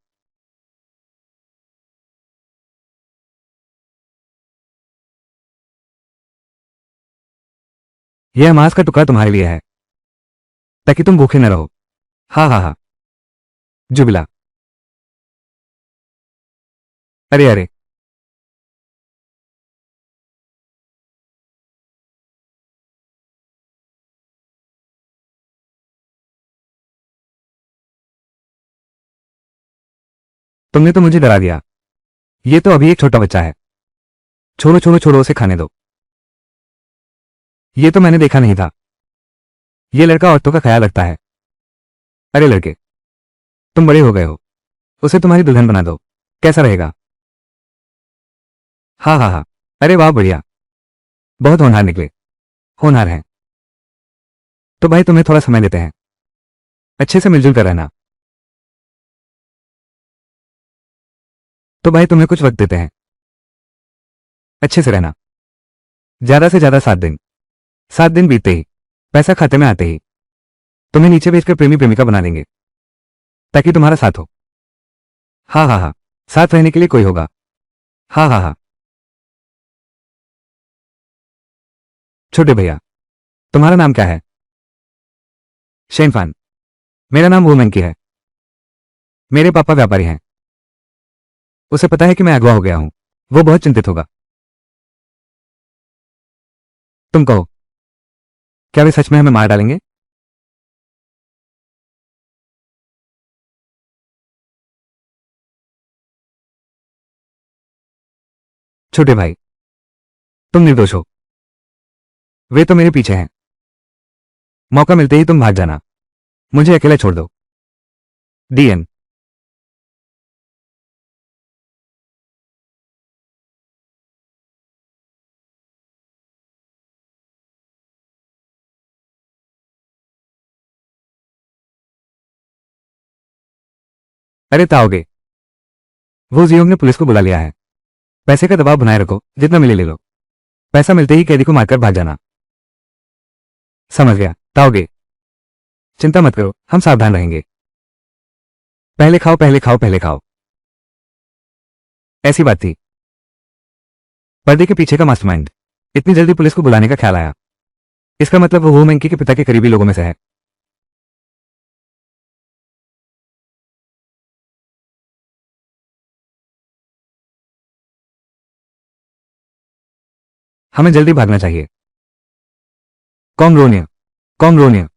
यह मांस का टुकड़ा तुम्हारे लिए है, ताकि तुम भूखे न रहो। हाँ हाँ हाँ। जुबिला, अरे अरे, तुमने तो मुझे डरा दिया। ये तो अभी एक छोटा बच्चा है। छोड़ो छोड़ो छोड़ो, उसे खाने दो। ये तो मैंने देखा नहीं था। ये लड़का औरतों का ख्याल रखता है। अरे लड़के, तुम बड़े हो गए हो, उसे तुम्हारी दुल्हन बना दो, कैसा रहेगा? हाँ हाँ हाँ। अरे वाह, बढ़िया। बहुत होनहार निकले। होनहार हैं। तो भाई तुम्हें थोड़ा समय देते हैं, अच्छे से मिलजुल कर रहना। तो भाई तुम्हें कुछ वक्त देते हैं, अच्छे से रहना। ज्यादा से ज्यादा 7 दिन। 7 दिन बीतते ही, पैसा खाते में आते ही, तुम्हें नीचे भेजकर प्रेमी प्रेमिका बना देंगे, ताकि तुम्हारा साथ हो। हाँ हाँ हाँ। साथ रहने के लिए कोई होगा। हाँ हाँ हाँ। छोटे भैया, तुम्हारा नाम क्या है? शेनफान। मेरा नाम वुमेन की है। मेरे पापा व्यापारी हैं। उसे पता है कि मैं अगवा हो गया हूं, वो बहुत चिंतित होगा। तुम कहो, क्या वे सच में हमें मार डालेंगे? छोटे भाई, तुम निर्दोष हो। वे तो मेरे पीछे हैं। मौका मिलते ही तुम भाग जाना, मुझे अकेला छोड़ दो। डीएन। अरे ताओगे, वो जियोंग ने पुलिस को बुला लिया है। पैसे का दबाव बनाए रखो, जितना मिले ले लो। पैसा मिलते ही कैदी को मारकर भाग जाना। समझ गया ताओगे। चिंता मत करो, हम सावधान रहेंगे। पहले खाओ पहले खाओ पहले खाओ। ऐसी बात थी। पर्दे के पीछे का मास्टरमाइंड। इतनी जल्दी पुलिस को बुलाने का ख्याल आया। इसका मतलब वो वुमेंकी के पिता के करीबी लोगों में से है। हमें जल्दी भागना चाहिए। कॉमरोनिया, कॉमरोनिया।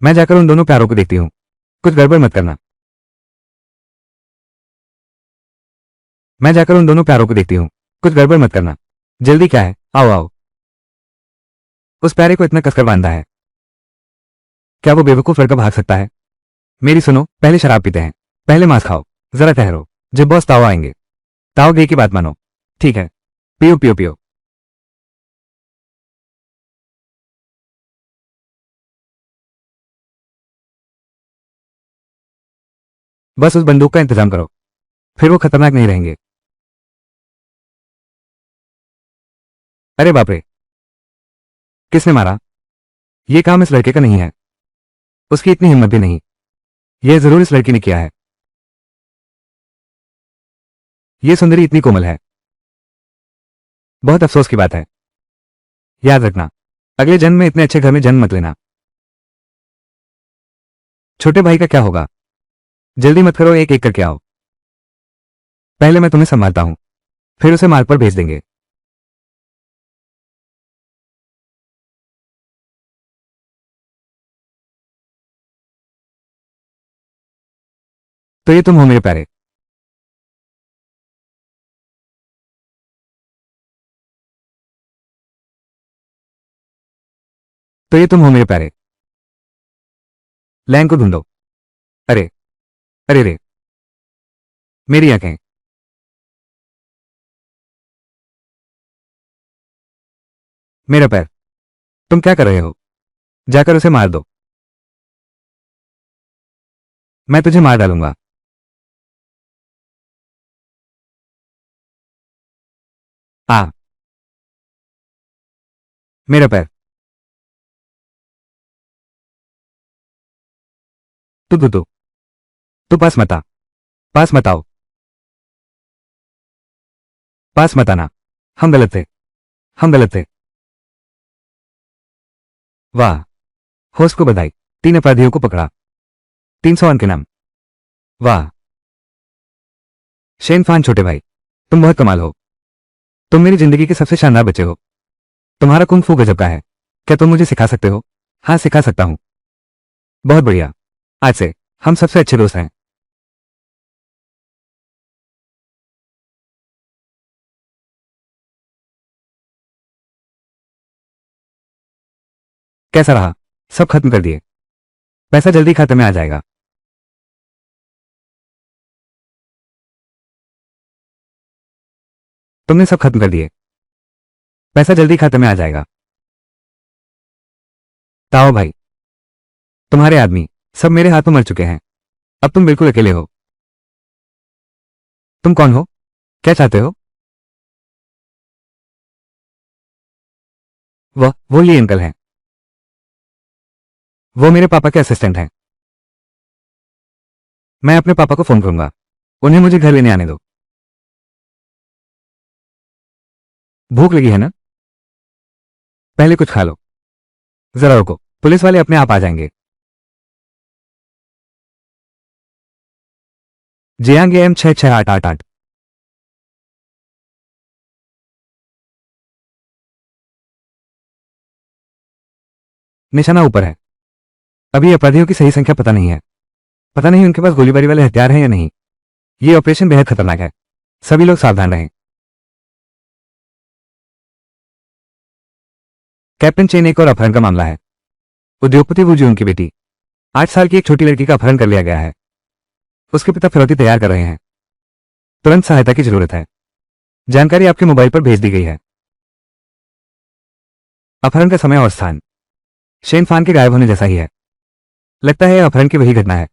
मैं जाकर उन दोनों प्यारों को देखती हूँ, कुछ गड़बड़ मत करना। मैं जाकर उन दोनों प्यारों को देखती हूँ, कुछ गड़बड़ मत करना। जल्दी क्या है, आओ आओ। उस प्यारे को इतना कसकर बांधा है, क्या वो बेवकूफ लड़का भाग सकता है? मेरी सुनो, पहले शराब पीते हैं, पहले मांस खाओ। जरा ठहरो, जब बॉस ताओ आएंगे। ताओ गे की बात मानो। ठीक है, पियो पियो पियो। बस उस बंदूक का इंतजाम करो, फिर वो खतरनाक नहीं रहेंगे। अरे बाप रे, किसने मारा? ये काम इस लड़के का नहीं है, उसकी इतनी हिम्मत भी नहीं। यह जरूर इस लड़की ने किया है। ये सुंदरी इतनी कोमल है। बहुत अफसोस की बात है। याद रखना, अगले जन्म में इतने अच्छे घर में जन्म मत लेना। छोटे भाई का क्या होगा? जल्दी मत करो, एक एक करके आओ। पहले मैं तुम्हें संभालता हूं, फिर उसे मार्ग पर भेज देंगे। तो ये तुम हो मेरे प्यारे। तो ये तुम हो मेरे प्यारे। लैंग को ढूंढो। अरे, अरे रे, मेरी आंखें। मेरा पैर। तुम क्या कर रहे हो? जाकर उसे मार दो। मैं तुझे मार डालूंगा। आ, मेरा पैर। तू तू पास मत आ। पास मत आओ। पास मत आना। हम गलत थे। हम गलत थे। वाह, होस्ट को बधाई। 3 अपराधियों को पकड़ा। 300 अंक के नाम। वाह, शेन फान छोटे भाई, तुम बहुत कमाल हो। तुम मेरी जिंदगी के सबसे शानदार बच्चे हो। तुम्हारा कुंग फू गजब का है। क्या तुम मुझे सिखा सकते हो? हाँ, सिखा सकता हूं। बहुत बढ़िया। आज से हम सबसे अच्छे दोस्त हैं। कैसा रहा? सब खत्म कर दिए। पैसा जल्दी खाते में आ जाएगा। तुमने सब खत्म कर दिए। पैसा जल्दी खाते में आ जाएगा। ताओ भाई, तुम्हारे आदमी सब मेरे हाथों मर चुके हैं। अब तुम बिल्कुल अकेले हो। तुम कौन हो? क्या चाहते हो? वो ये अंकल हैं। वो मेरे पापा के असिस्टेंट हैं। मैं अपने पापा को फोन करूंगा। उन्हें मुझे घर लेने आने दो। भूख लगी है ना? पहले कुछ खा लो। जरा रुको, पुलिस वाले अपने आप आ जाएंगे। Jiang M 66888। निशाना ऊपर है। अभी अपराधियों की सही संख्या पता नहीं है। पता नहीं उनके पास गोलीबारी वाले हथियार हैं या नहीं। ये ऑपरेशन बेहद खतरनाक है। सभी लोग सावधान रहें। कैप्टन चेन, एक और अपहरण का मामला है। उद्योगपति वू जून की बेटी 8 साल की एक छोटी लड़की का अपहरण कर लिया गया है। उसके पिता फिरौती तैयार कर रहे हैं। तुरंत सहायता की जरूरत है। जानकारी आपके मोबाइल पर भेज दी गई है। अपहरण का समय और स्थान शेन फान के गायब होने जैसा ही है। लगता है यह अपहरण की वही घटना है।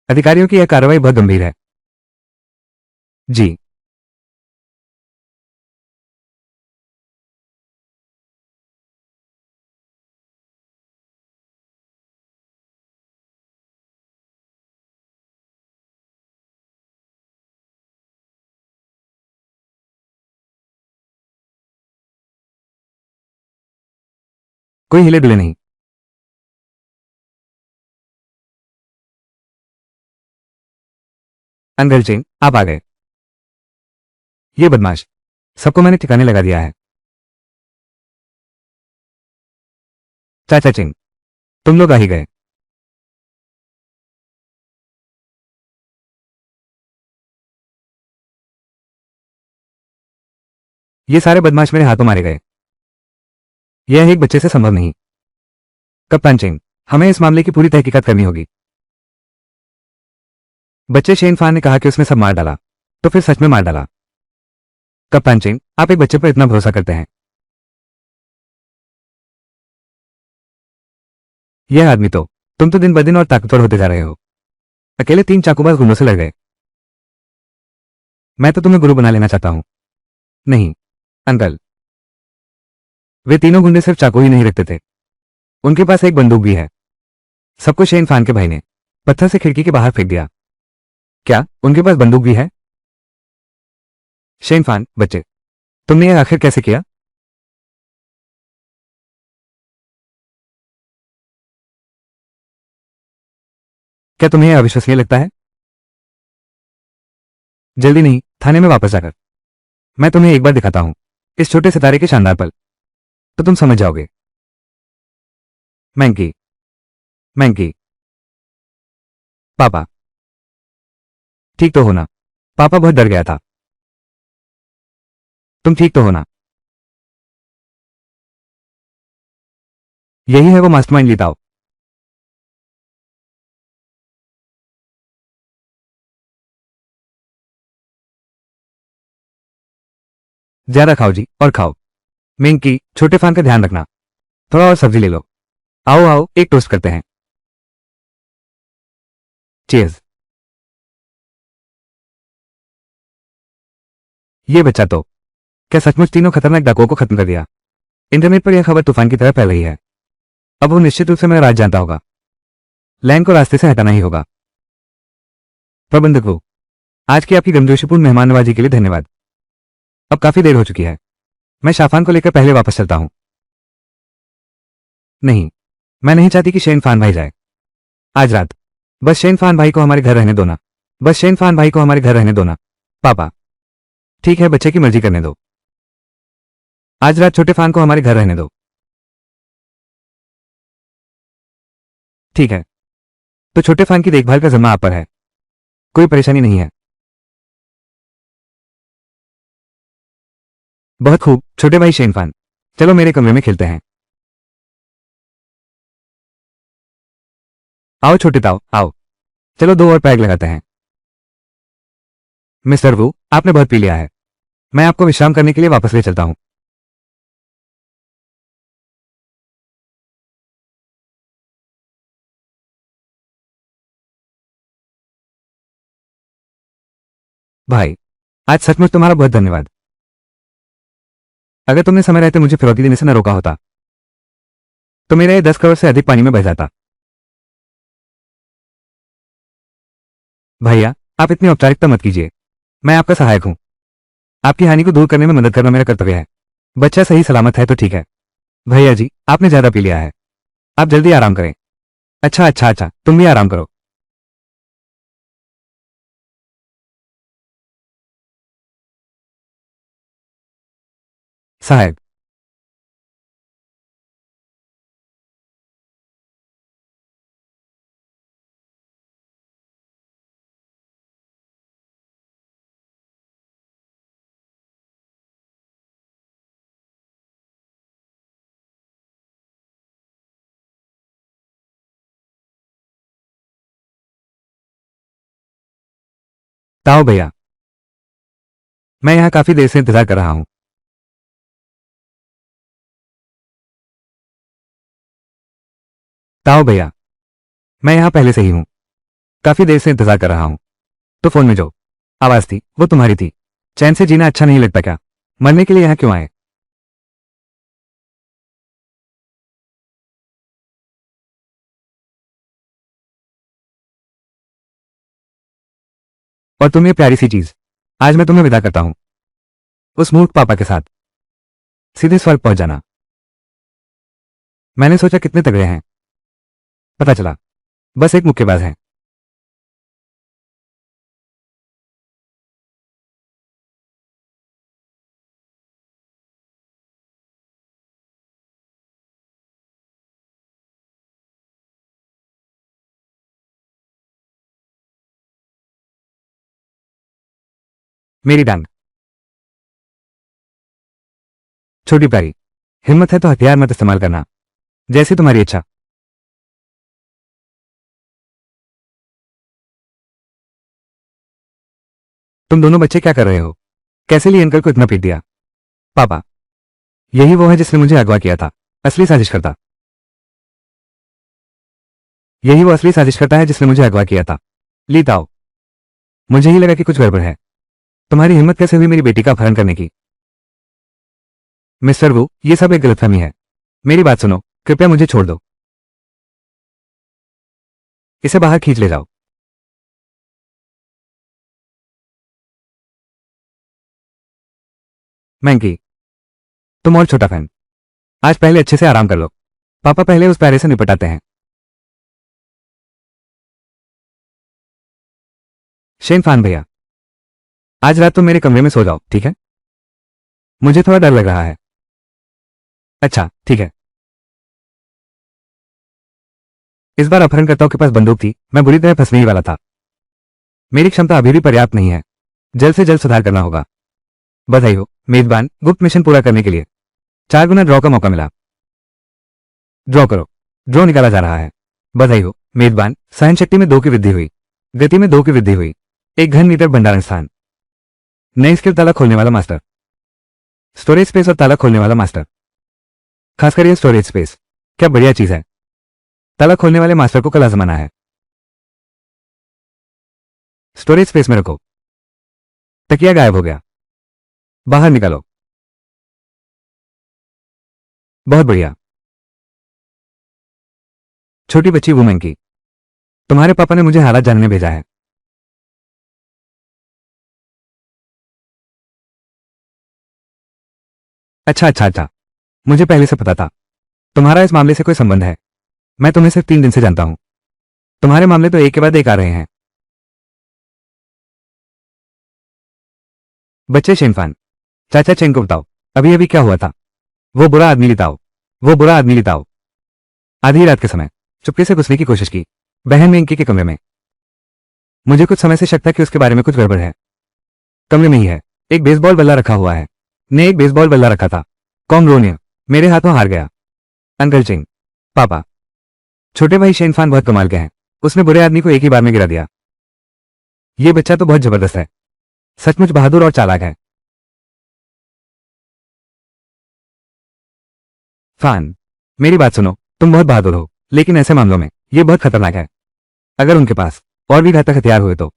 अधिकारियों की यह कार्रवाई बहुत गंभीर है। जी। कोई हिले डुले नहीं। अंकल चेन, आप आ गए। ये बदमाश सबको मैंने ठिकाने लगा दिया है। चाचा चेन, तुम लोग आ ही गए। ये सारे बदमाश मेरे हाथों मारे गए। यह एक बच्चे से संभव नहीं। कप्तान चेन, हमें इस मामले की पूरी तहकीकात करनी होगी। बच्चे शेन फान ने कहा कि उसने सब मार डाला, तो फिर सच में मार डाला। कप्तान चेन, आप एक बच्चे पर इतना भरोसा करते हैं? यह आदमी तो तुम तो दिन ब दिन और ताकतवर होते जा रहे हो। अकेले 3 चाकूबाज गुंडों से लड़ गए। मैं तो तुम्हें गुरु बना लेना चाहता हूं। नहीं अंकल, वे तीनों गुंडे सिर्फ चाकू ही नहीं रखते थे। उनके पास एक बंदूक भी है। सबको शेन फान के भाई ने पत्थर से खिड़की के बाहर फेंक दिया। क्या उनके पास बंदूक भी है? शेन फान, बच्चे, तुमने यह आखिर कैसे किया? क्या तुम्हें यह अविश्वसनीय लगता है? जल्दी नहीं, थाने में वापस जाकर मैं तुम्हें एक बार दिखाता हूं इस छोटे सितारे के शानदार पल, तो तुम समझ जाओगे। मैंकी, मैंकी, पापा, ठीक तो होना? पापा बहुत डर गया था। तुम ठीक तो होना? यही है वो मास्टरमाइंड लीताओ। ज्यादा खाओ जी, और खाओ। मैंकी, छोटे फान का ध्यान रखना। थोड़ा और सब्जी ले लो। आओ आओ, एक टोस्ट करते हैं। चीयर्स। ये बच्चा तो क्या सचमुच तीनों खतरनाक डाकुओं को खत्म कर दिया? इंटरनेट पर यह खबर तूफान की तरह फैल रही है। अब वो निश्चित रूप से मेरा राज जानता होगा। लैंग को रास्ते से हटाना ही होगा। प्रबंधक वो, आज की आपकी गमजोशीपूर्ण मेहमान नवाजी के लिए धन्यवाद। अब काफी देर हो चुकी है। मैं शाफान को लेकर पहले वापस चलता हूं। नहीं, मैं नहीं चाहती कि शेन फान भाई जाए आज रात। बस शेन फान भाई को हमारे घर रहने दो ना। बस शेन फान भाई को हमारे घर रहने दो ना। पापा, ठीक है, बच्चे की मर्जी करने दो। आज रात छोटे फान को हमारे घर रहने दो। ठीक है, तो छोटे फान की देखभाल का जिम्मा आप पर है। कोई परेशानी नहीं है। बहुत खूब छोटे भाई शेन फान, चलो मेरे कमरे में खेलते हैं। आओ छोटे ताऊ, आओ। चलो 2 और पैग लगाते हैं। मिस्टर वू, आपने बहुत पी लिया है। मैं आपको विश्राम करने के लिए वापस ले चलता हूं। भाई, आज सचमुच तुम्हारा बहुत धन्यवाद। अगर तुमने समय रहते मुझे फिरौती देने से न रोका होता तो मेरा ये 10 करोड़ से अधिक पानी में बह जाता। भैया, आप इतनी औपचारिकता मत कीजिए। मैं आपका सहायक हूं। आपकी हानि को दूर करने में मदद करना मेरा कर्तव्य है। बच्चा सही सलामत है तो ठीक है। भैया जी, आपने ज्यादा पी लिया है। आप जल्दी आराम करें। अच्छा अच्छा अच्छा, तुम भी आराम करो। साहब, ताओ भैया, मैं यहां काफी देर से इंतजार कर रहा हूं। ताओ भैया, मैं यहां पहले से ही हूं। काफी देर से इंतजार कर रहा हूं। तो फोन में जो आवाज थी वो तुम्हारी थी। चैन से जीना अच्छा नहीं लगता क्या? मरने के लिए यहां क्यों आए? और तुम ये प्यारी सी चीज, आज मैं तुम्हें विदा करता हूं उस मूर्ख पापा के साथ। सीधे स्वर्ग पहुंच जाना। मैंने सोचा कितने तगड़े हैं, पता चला बस एक मुक्केबाज हैं। मेरी डांग, छोटी प्यारी, हिम्मत है तो हथियार मत इस्तेमाल करना। जैसी तुम्हारी इच्छा। तुम दोनों बच्चे क्या कर रहे हो? कैसे लिए अंकल को इतना पीट दिया? पापा, यही वो है जिसने मुझे अगवा किया था। असली साजिशकर्ता। यही वो असली साजिशकर्ता है जिसने मुझे अगवा किया था। लीताओ, मुझे ही लगा कि कुछ गड़बड़ है। तुम्हारी हिम्मत कैसे हुई मेरी बेटी का अपहरण करने की? मिस्टर वू, ये सब एक गलतफहमी है। मेरी बात सुनो, कृपया मुझे छोड़ दो। इसे बाहर खींच ले जाओ। मैंकी, तुम और छोटा फैन, आज पहले अच्छे से आराम कर लो। पापा पहले उस पैरे से निपटाते हैं। शेन फान भैया, आज रात तुम मेरे कमरे में सो जाओ, ठीक है? मुझे थोड़ा डर लग रहा है। अच्छा, ठीक है। इस बार अपहरणकर्ताओं के पास बंदूक थी, मैं बुरी तरह फंसने ही वाला था। मेरी क्षमता अभी भी पर्याप्त नहीं है। जल्द से जल्द सुधार करना होगा। बधाई हो मेजबान, गुप्त मिशन पूरा करने के लिए 4 गुना ड्रॉ का मौका मिला। ड्रॉ करो। ड्रॉ निकाला जा रहा है। बधाई हो मेजबान, सहन शक्ति में 2 की वृद्धि हुई। गति में 2 की वृद्धि हुई। 1 घन मीटर भंडारण स्थान। नई स्किल ताला खोलने वाला मास्टर। स्टोरेज स्पेस और ताला खोलने वाला मास्टर। खासकर यह स्टोरेज स्पेस, क्या बढ़िया चीज है। ताला खोलने वाले मास्टर को कल आजमाना है। स्टोरेज स्पेस में रखो। तकिया गायब हो गया। बाहर निकालो। बहुत बढ़िया। छोटी बच्ची वुमेन की, तुम्हारे पापा ने मुझे हालात जानने भेजा है। अच्छा अच्छा अच्छा, मुझे पहले से पता था तुम्हारा इस मामले से कोई संबंध है। मैं तुम्हें सिर्फ 3 दिन से जानता हूं। तुम्हारे मामले तो एक के बाद एक आ रहे हैं। बच्चे शेनफान, चाचा चेंग को बताओ अभी अभी क्या हुआ था। वो बुरा आदमी लिताओ। वो बुरा आदमी लिताओ। आधी रात के समय चुपके से घुसने की कोशिश की बहन मेंकी के कमरे में। मुझे कुछ समय से शक था कि उसके बारे में कुछ गड़बड़ है। कमरे में ही है, एक बेसबॉल बल्ला रखा हुआ है। ने एक बेसबॉल बल्ला रखा था। कॉम रोनिया मेरे हाथों हार गया। अंकल चिंग, पापा, छोटे भाई शेनफान बहुत कमाल के हैं। उसने बुरे आदमी को एक ही बार में गिरा दिया। ये बच्चा तो बहुत जबरदस्त है, सचमुच बहादुर और चालाक है। फान, मेरी बात सुनो, तुम बहुत बहादुर हो, लेकिन ऐसे मामलों में ये बहुत खतरनाक है। अगर उनके पास और भी घातक हथियार हुए तो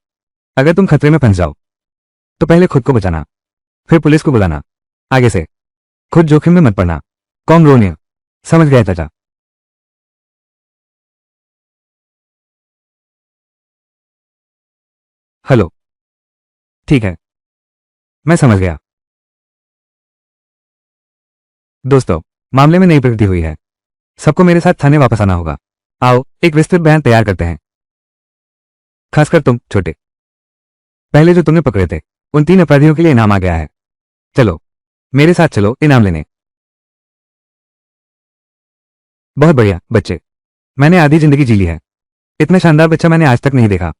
अगर तुम खतरे में फंस जाओ तो पहले खुद को बचाना, फिर पुलिस को बुलाना। आगे से खुद जोखिम में मत पड़ना। कॉम रोनिया, समझ गया चाचा? हेलो, ठीक है, मैं समझ गया। दोस्तों, मामले में नई प्रगति हुई है। सबको मेरे साथ थाने वापस आना होगा। आओ एक विस्तृत बयान तैयार करते हैं, खासकर तुम छोटे। पहले जो तुमने पकड़े थे उन 3 अपराधियों के लिए इनाम आ गया है। चलो मेरे साथ चलो इनाम लेने। बहुत बढ़िया बच्चे, मैंने आधी जिंदगी जी ली है। इतना शानदार बच्चा मैंने आज तक नहीं देखा।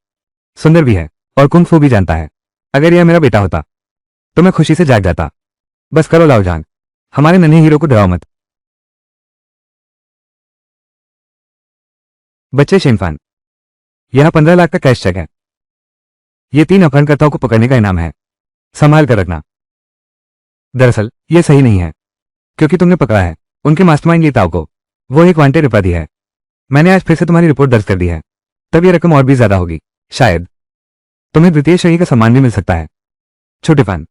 सुंदर भी है और कुंग फू भी जानता है। अगर यह मेरा बेटा होता तो मैं खुशी से जाग जाता। बस करो लाओ जान, हमारे नन्हे हीरो को डराओ मत। बच्चे शेनफान, यह 15 लाख का कैश चेक है। ये 3 अपहरणकर्ताओं को पकड़ने का इनाम है, संभाल कर रखना। दरअसल यह सही नहीं है, क्योंकि तुमने पकड़ा है उनके मास्टरमाइंड लीताओ को। वो एक वांटेड अपराधी है। मैंने आज फिर से तुम्हारी रिपोर्ट दर्ज कर दी है, तब यह रकम और भी ज्यादा होगी। शायद तुम्हें द्वितीय श्रेणी का सम्मान भी मिल सकता है। छोटे फान,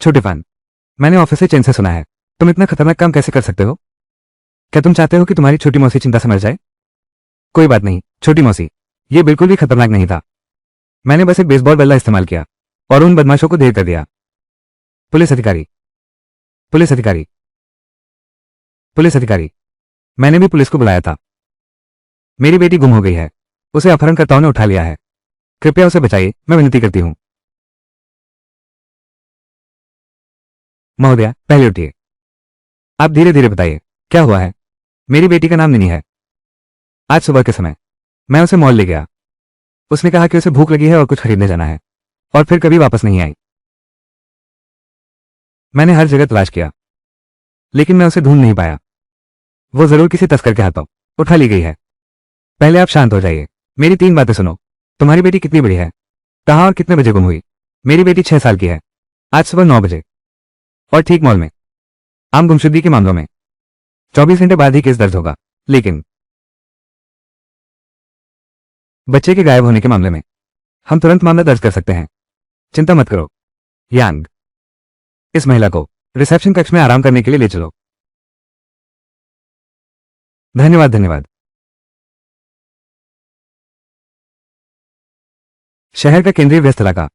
छोटे फान, मैंने ऑफिस से चैन से सुना है, तुम इतना खतरनाक काम कैसे कर सकते हो? क्या तुम चाहते हो कि तुम्हारी छोटी मौसी चिंता से मर जाए? कोई बात नहीं छोटी मौसी, यह बिल्कुल भी खतरनाक नहीं था। मैंने बस एक बेसबॉल बल्ला इस्तेमाल किया और उन बदमाशों को ढेर कर दिया। पुलिस अधिकारी, पुलिस अधिकारी, पुलिस अधिकारी, मैंने भी पुलिस को बुलाया था। मेरी बेटी गुम हो गई है, उसे अपहरणकर्ताओं ने उठा लिया है। कृपया उसे बचाइए, मैं विनती करती हूं। महोदया पहले उठिए। आप धीरे धीरे बताइए क्या हुआ है। मेरी बेटी का नाम निनी है। आज सुबह के समय मैं उसे मॉल ले गया। उसने कहा कि उसे भूख लगी है और कुछ खरीदने जाना है, और फिर कभी वापस नहीं आई। मैंने हर जगह तलाश किया, लेकिन मैं उसे ढूंढ नहीं पाया। वो जरूर किसी तस्कर के हाथों उठा ली गई है। पहले आप शांत हो जाइए, मेरी 3 बातें सुनो। तुम्हारी बेटी कितनी बड़ी है, कहाँ और कितने बजे गुम हुई? मेरी बेटी 6 साल की है। आज सुबह 9 बजे, और ठीक मॉल में। आम गुमशुदगी के मामलों में 24 घंटे बाद ही केस दर्ज होगा, लेकिन बच्चे के गायब होने के मामले में हम तुरंत मामला दर्ज कर सकते हैं। चिंता मत करो। यांग, इस महिला को रिसेप्शन कक्ष में आराम करने के लिए ले चलो। धन्यवाद धन्यवाद। शहर का केंद्रीय व्यस्त इलाका,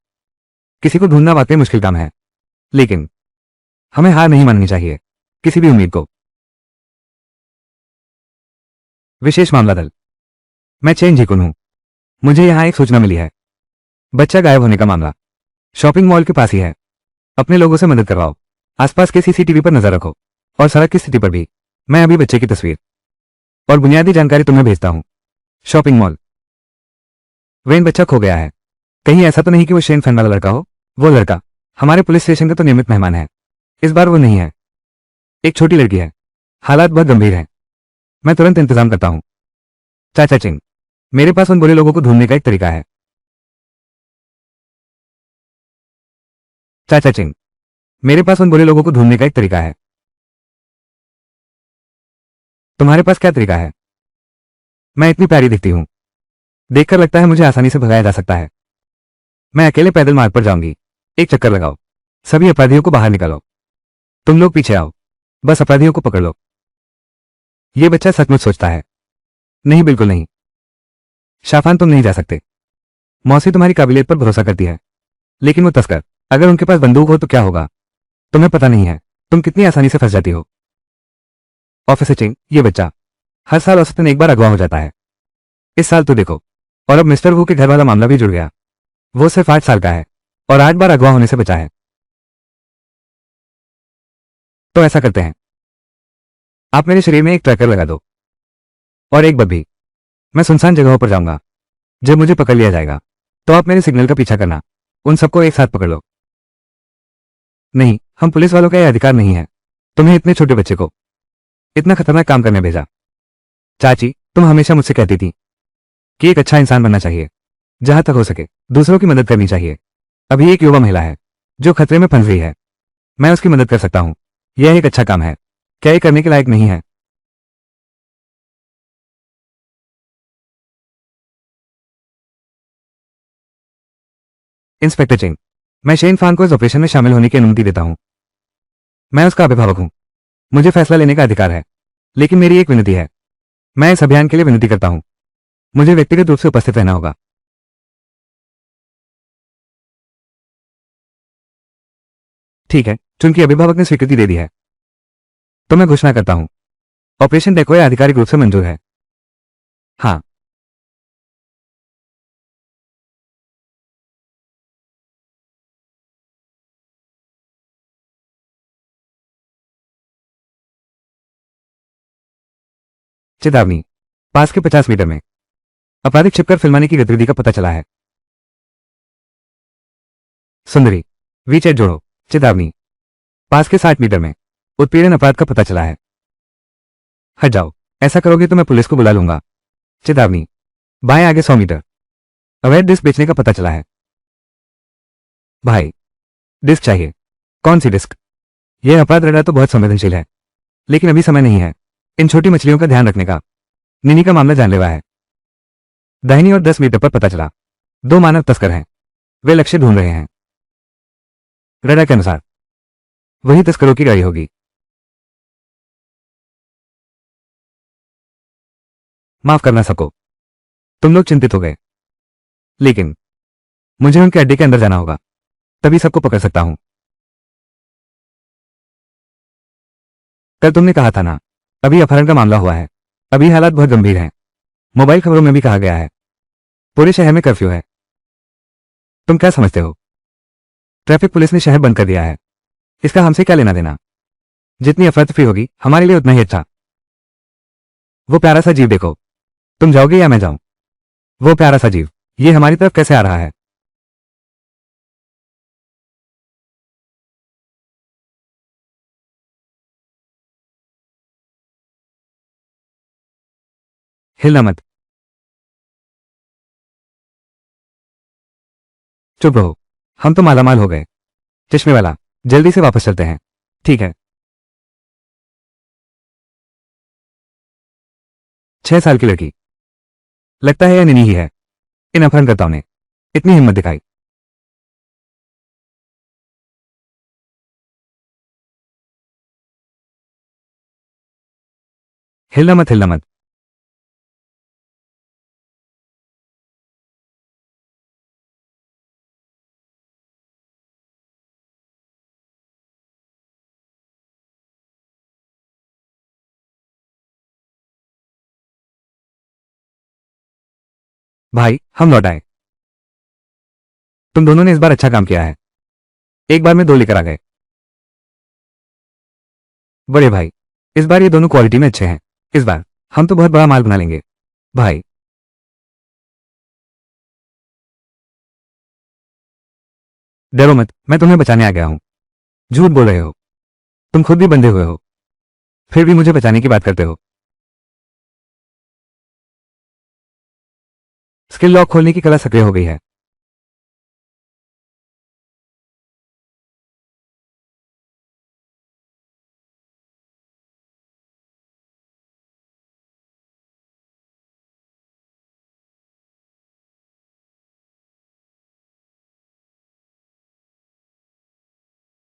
किसी को ढूंढना वाकई मुश्किल काम है, लेकिन हमें हार नहीं माननी चाहिए किसी भी उम्मीद को। विशेष मामला दल, मैं चेन जीकुन हूं। मुझे यहां एक सूचना मिली है। बच्चा गायब होने का मामला शॉपिंग मॉल के पास ही है। अपने लोगों से मदद करवाओ। आसपास के सीसीटीवी पर नजर रखो, और सड़क की स्थिति पर भी। मैं अभी बच्चे की तस्वीर और बुनियादी जानकारी तुम्हें भेजता हूं। Shopping mall. वेन बच्चा खो गया है। कहीं ऐसा तो नहीं कि वो शेन फैन वाला लड़का हो? वो लड़का हमारे पुलिस स्टेशन का तो नियमित मेहमान है। इस बार वो नहीं है। एक छोटी लड़की है। हालात बहुत गंभीर हैं। मैं तुरंत इंतजाम करता हूं। चाचा चिंग, मेरे पास उन बुरे लोगों को ढूंढने का एक तरीका है। चाचा चिंग, मेरे पास उन बुरे लोगों को ढूंढने का एक तरीका है। तुम्हारे पास क्या तरीका है? मैं इतनी प्यारी दिखती हूं, देखकर लगता है मुझे आसानी से भगाया जा सकता है। मैं अकेले पैदल मार्ग पर जाऊंगी। एक चक्कर लगाओ, सभी अपराधियों को बाहर निकालो। तुम लोग पीछे आओ, बस अपराधियों को पकड़ लो। यह बच्चा सचमुच सोचता है। नहीं, बिल्कुल नहीं। शाफान, तुम नहीं जा सकते। मौसी तुम्हारी काबिलियत पर भरोसा करती है, लेकिन वो तस्कर, अगर उनके पास बंदूक हो तो क्या होगा? तुम्हें पता नहीं है तुम कितनी आसानी से फंस जाती हो। ऑफिसर चिंग, ये बच्चा हर साल औसतन एक बार अगवा हो जाता है। इस साल तो देखो। और अब मिस्टर वू के घर वाला मामला भी जुड़ गया। वो सिर्फ 8 साल का है और 8 बार अगवा होने से बचा है। तो ऐसा करते हैं, आप मेरे शरीर में एक ट्रैकर लगा दो और एक बब्बी। मैं सुनसान जगहों पर जाऊंगा। जब मुझे पकड़ लिया जाएगा तो आप मेरे सिग्नल का पीछा करना। उन सबको एक साथ पकड़ लो। नहीं, हम पुलिस वालों का यह अधिकार नहीं है तुम्हें इतने छोटे बच्चे को इतना खतरनाक काम करने भेजा। चाची, तुम हमेशा मुझसे कहती थी कि एक अच्छा इंसान बनना चाहिए, जहां तक हो सके दूसरों की मदद करनी चाहिए। अभी एक युवा महिला है जो खतरे में फंस गई है। मैं उसकी मदद कर सकता हूं। यह एक अच्छा काम है। क्या ये करने के लायक नहीं है? इंस्पेक्टर चेंग, मैं शेन फान को इस ऑपरेशन में शामिल होने की अनुमति देता हूं। मैं उसका अभिभावक हूं। मुझे फैसला लेने का अधिकार है। लेकिन मेरी एक विनती है। मैं इस अभियान के लिए विनती करता हूं। मुझे व्यक्तिगत रूप से उपस्थित रहना होगा। ठीक है, चूंकि अभिभावक ने स्वीकृति दे दी है तो मैं घोषणा करता हूं, ऑपरेशन डेकोय आधिकारिक रूप से मंजूर है। हाँ। चेतावनी, पास के 50 मीटर में आपराधिक छिपकर फिल्माने की गतिविधि का पता चला है। सुंदरी, वी चैट जोड़ो। चेतावनी, पास के 60 मीटर में उत्पीड़न अपराध का पता चला है। हट जाओ। ऐसा करोगे तो मैं पुलिस को बुला लूंगा। चेतावनी, बाएं आगे 100 मीटर अवैध डिस्क बेचने का पता चला है। भाई, डिस्क चाहिए। कौन सी डिस्क? यह अपराध रडार तो बहुत संवेदनशील है, लेकिन अभी समय नहीं है इन छोटी मछलियों का ध्यान रखने का। निनी का मामला जानलेवा है। दाहिनी और 10 मीटर पर पता चला, 2 मानव तस्कर हैं। वे लक्ष्य ढूंढ रहे हैं। रडार के अनुसार वही तस्करों की गाड़ी होगी। माफ करना सबको, तुम लोग चिंतित हो गए, लेकिन मुझे उनके अड्डे के अंदर जाना होगा, तभी सबको पकड़ सकता हूं। कल तुमने कहा था ना, अभी अपहरण का मामला हुआ है। अभी हालात बहुत गंभीर हैं। मोबाइल खबरों में भी कहा गया है पूरे शहर में कर्फ्यू है। तुम क्या समझते हो? ट्रैफिक पुलिस ने शहर बंद कर दिया है। इसका हमसे क्या लेना देना? जितनी अफरा तफरी होगी हमारे लिए उतना ही अच्छा। वो प्यारा सा जीव देखो। तुम जाओगे या मैं जाऊं? वो प्यारा सा जीव ये हमारी तरफ कैसे आ रहा है? हिलना मत। चुप रहो। हम तो मालामाल हो गए। चश्मे वाला, जल्दी से वापस चलते हैं। ठीक है। 6 साल की लड़की, लगता है यह निनी ही है। इन अपहरणकर्ताओं ने इतनी हिम्मत दिखाई। हिलना मत, हिलना मत। भाई, हम लौट आए। तुम दोनों ने इस बार अच्छा काम किया है। एक बार में 2 लेकर आ गए। बड़े भाई, इस बार ये दोनों क्वालिटी में अच्छे हैं। इस बार हम तो बहुत बड़ा माल बना लेंगे। भाई, डरो मत, मैं तुम्हें बचाने आ गया हूं। झूठ बोल रहे हो। तुम खुद भी बंधे हुए हो, फिर भी मुझे बचाने की बात करते हो। स्किल लॉक खोलने की कला सक्रिय हो गई है।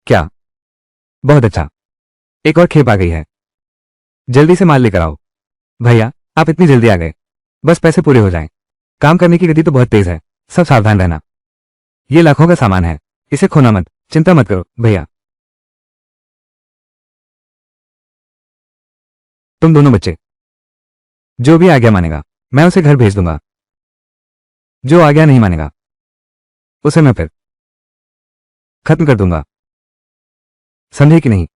क्या? बहुत अच्छा। एक और खेप आ गई है। जल्दी से माल लेकर आओ। भैया, आप इतनी जल्दी आ गए। बस पैसे पूरे हो जाएं। काम करने की गति तो बहुत तेज है। सब सावधान रहना। ये लाखों का सामान है। इसे खोना मत। चिंता मत करो भैया। तुम दोनों बच्चे, जो भी आज्ञा मानेगा मैं उसे घर भेज दूंगा। जो आज्ञा नहीं मानेगा उसे मैं फिर खत्म कर दूंगा। समझे कि नहीं?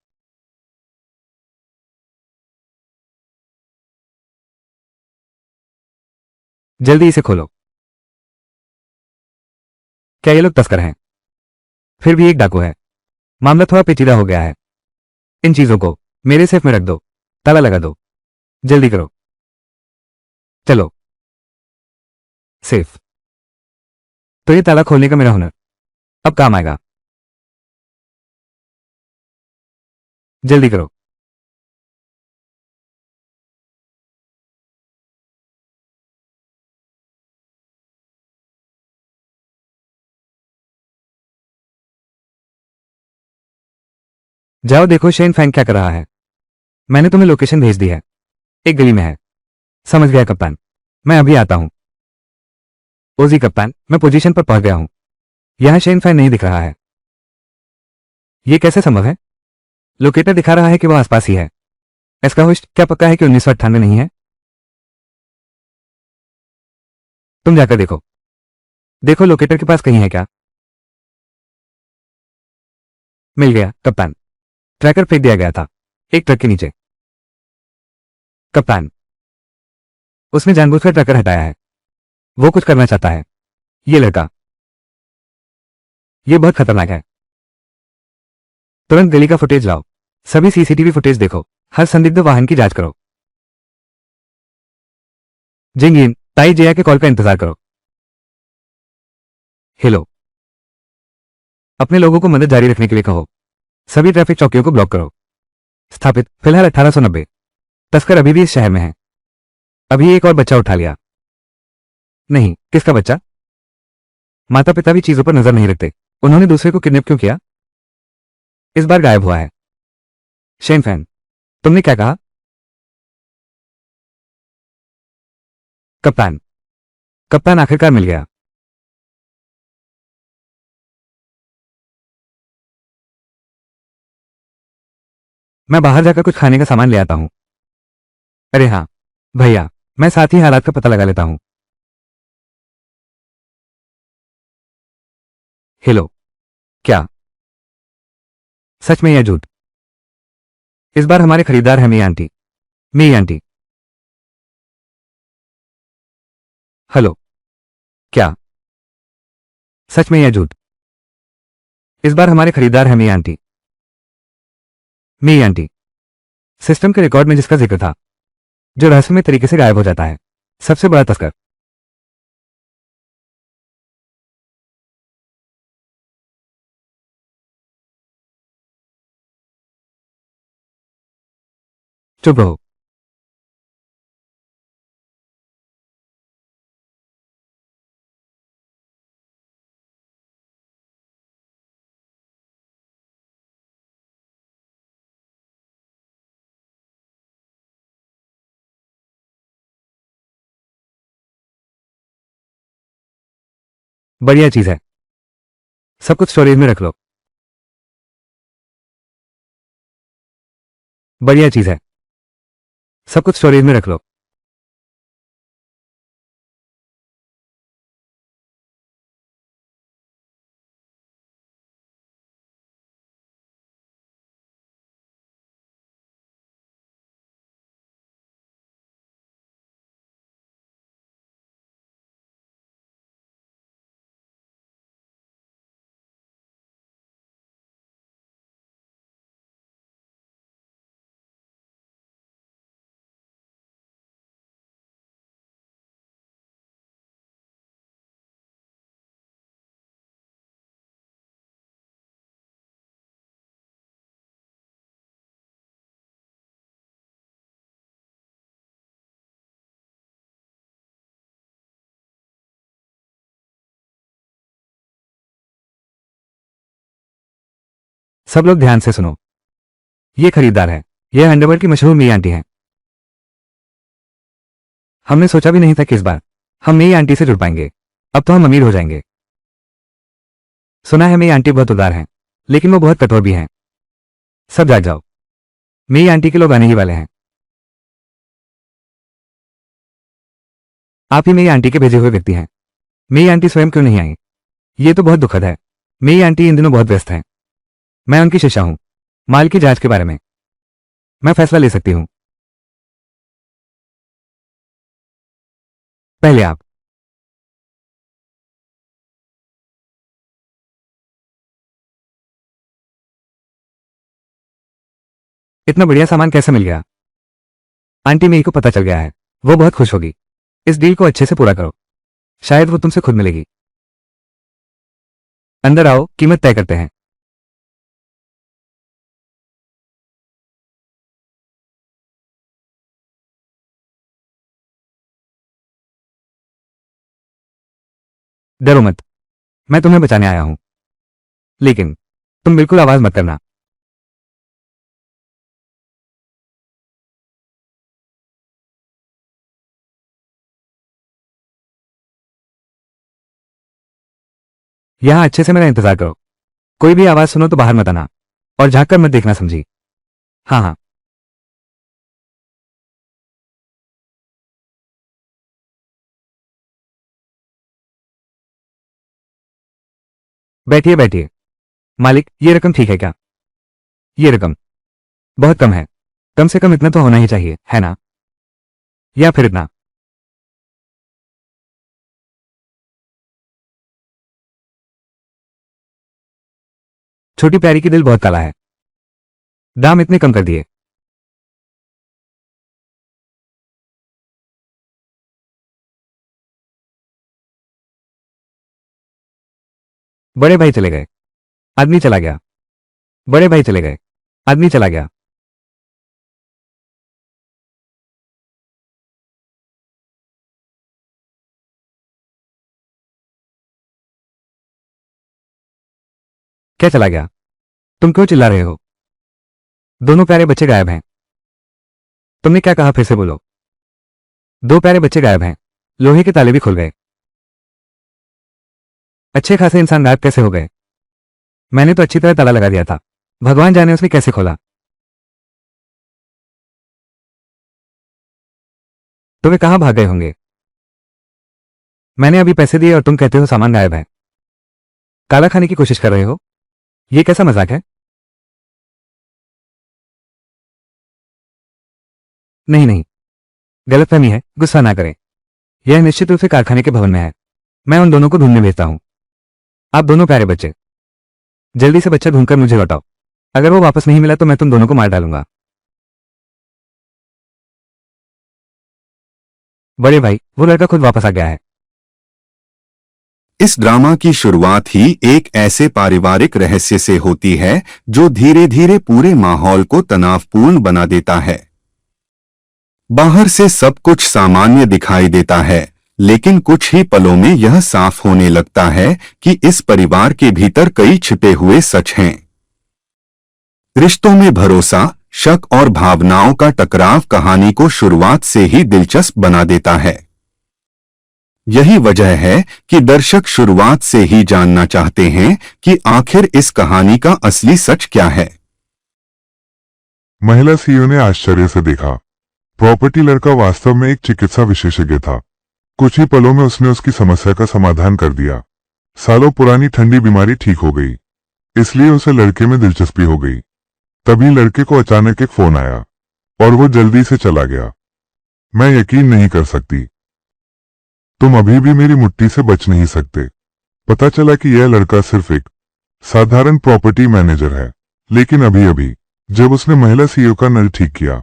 जल्दी इसे खोलो। क्या ये लोग तस्कर हैं? फिर भी एक डाकू है। मामला थोड़ा पेचीदा हो गया है। इन चीजों को मेरे सेफ में रख दो। ताला लगा दो। जल्दी करो। चलो। सेफ। तो ये ताला खोलने का मेरा हुनर अब काम आएगा। जल्दी करो। जाओ देखो शेन फैंग क्या कर रहा है। मैंने तुम्हें लोकेशन भेज दी है। एक गली में है। समझ गया कप्तान। मैं अभी आता हूं। ओजी कप्तान, मैं पोजीशन पर पहुंच गया हूं। यहां शेन फैंग नहीं दिख रहा है। ये कैसे संभव है? लोकेटर दिखा रहा है कि वह आसपास ही है। इसका होस्ट क्या पक्का है कि 1998 नहीं है? तुम जाकर देखो। देखो लोकेटर के पास कहीं है क्या? मिल गया कप्तान। ट्रैकर फेंक दिया गया था एक ट्रक के नीचे। कप्तान, उसने जानबूझकर ट्रैकर हटाया है। वो कुछ करना चाहता है। ये लड़का। ये बहुत खतरनाक है। तुरंत गली का फुटेज लाओ। सभी सीसीटीवी फुटेज देखो। हर संदिग्ध वाहन की जांच करो। जिंगिन, ताई जया के कॉल का इंतजार करो। हेलो। अपने लोगों को मदद जारी रखने के लिए कहो। सभी ट्रैफिक चौकियों को ब्लॉक करो। स्थापित फिलहाल 1890। तस्कर अभी भी इस शहर में है। अभी एक और बच्चा उठा लिया। नहीं, किसका बच्चा? माता पिता भी चीजों पर नजर नहीं रखते। उन्होंने दूसरे को किडनैप क्यों किया? इस बार गायब हुआ है। शेन फैन, तुमने क्या कहा? कप्तान। कप्तान आखिरकार मिल गया। मैं बाहर जाकर कुछ खाने का सामान ले आता हूं। अरे हाँ भैया, मैं साथ ही हालात का पता लगा लेता हूं। हेलो। क्या? सच में या झूठ? इस बार हमारे खरीदार हैं मी आंटी। मी आंटी। हेलो। क्या? सच में या झूठ? इस बार हमारे खरीदार हैं मी आंटी। मी आंटी। सिस्टम के रिकॉर्ड में जिसका जिक्र था, जो रहस्यमय तरीके से गायब हो जाता है, सबसे बड़ा तस्कर। चुप रहो। बढ़िया चीज है। सब कुछ स्टोरेज में रख लो। बढ़िया चीज है। सब कुछ स्टोरेज में रख लो। सब लोग ध्यान से सुनो। ये खरीदार है। यह अंडरवर्ल्ड की मशहूर मी आंटी है। हमने सोचा भी नहीं था कि इस बार हम मी आंटी से जुड़ पाएंगे। अब तो हम अमीर हो जाएंगे। सुना है मी आंटी बहुत उदार हैं, लेकिन वो बहुत कठोर भी हैं। सब जाग जाओ। मी आंटी के लोग आने ही वाले हैं। आप ही मेरी आंटी के भेजे हुए व्यक्ति हैं। मेरी आंटी स्वयं क्यों नहीं आई? ये तो बहुत दुखद है। मेरी आंटी इन दिनों बहुत व्यस्त हैं। मैं उनकी शिष्या हूं। माल की जांच के बारे में मैं फैसला ले सकती हूं। पहले आप। इतना बढ़िया सामान कैसे मिल गया? आंटी मेरी को पता चल गया है। वो बहुत खुश होगी। इस डील को अच्छे से पूरा करो, शायद वो तुमसे खुद मिलेगी। अंदर आओ, कीमत तय करते हैं। डरो मत, मैं तुम्हें बचाने आया हूं, लेकिन तुम बिल्कुल आवाज मत करना। यहां अच्छे से मेरा इंतजार करो, कोई भी आवाज सुनो तो बाहर मत आना, और झांक कर मत देखना, समझी? हाँ हाँ। बैठिए बैठिए। मालिक, ये रकम ठीक है क्या? ये रकम बहुत कम है, कम से कम इतना तो होना ही चाहिए, है ना? या फिर इतना? छोटी प्यारी की दिल बहुत काला है, दाम इतने कम कर दिए। बड़े भाई चले गए, आदमी चला गया। बड़े भाई चले गए, आदमी चला गया। क्या चला गया? तुम क्यों चिल्ला रहे हो? दोनों प्यारे बच्चे गायब हैं। तुमने क्या कहा, फिर से बोलो। दो प्यारे बच्चे गायब हैं, लोहे के ताले भी खुल गए। अच्छे खासे इंसान गायब कैसे हो गए? मैंने तो अच्छी तरह ताला लगा दिया था, भगवान जाने उसने कैसे खोला। तो वे कहां भाग गए होंगे? मैंने अभी पैसे दिए और तुम कहते हो सामान गायब है। काला खाने की कोशिश कर रहे हो? ये कैसा मजाक है? नहीं नहीं, गलतफहमी है, गुस्सा ना करें। यह निश्चित रूप से कारखाने के भवन में है। मैं उन दोनों को ढूंढने भेजता हूं। आप दोनों प्यारे बच्चे, जल्दी से बच्चा ढूंढकर मुझे लौटाओ। अगर वो वापस नहीं मिला तो मैं तुम दोनों को मार डालूंगा। बड़े भाई, वो लड़का खुद वापस आ गया है। इस ड्रामा की शुरुआत ही एक ऐसे पारिवारिक रहस्य से होती है जो धीरे धीरे पूरे माहौल को तनावपूर्ण बना देता है। बाहर से सब कुछ सामान्य दिखाई देता है, लेकिन कुछ ही पलों में यह साफ होने लगता है कि इस परिवार के भीतर कई छिपे हुए सच हैं। रिश्तों में भरोसा, शक और भावनाओं का टकराव कहानी को शुरुआत से ही दिलचस्प बना देता है। यही वजह है कि दर्शक शुरुआत से ही जानना चाहते हैं कि आखिर इस कहानी का असली सच क्या है। महिला सीईओ ने आश्चर्य से देखा। प्रॉपर्टी लड़का वास्तव में एक चिकित्सा विशेषज्ञ था। कुछ ही पलों में उसने उसकी समस्या का समाधान कर दिया। सालों पुरानी ठंडी बीमारी ठीक हो गई, इसलिए उसे लड़के में दिलचस्पी हो गई। तभी लड़के को अचानक एक फोन आया और वो जल्दी से चला गया। मैं यकीन नहीं कर सकती, तुम अभी भी मेरी मुट्ठी से बच नहीं सकते। पता चला कि यह लड़का सिर्फ एक साधारण प्रॉपर्टी मैनेजर है, लेकिन अभी अभी जब उसने महिला सीईओ का नल ठीक किया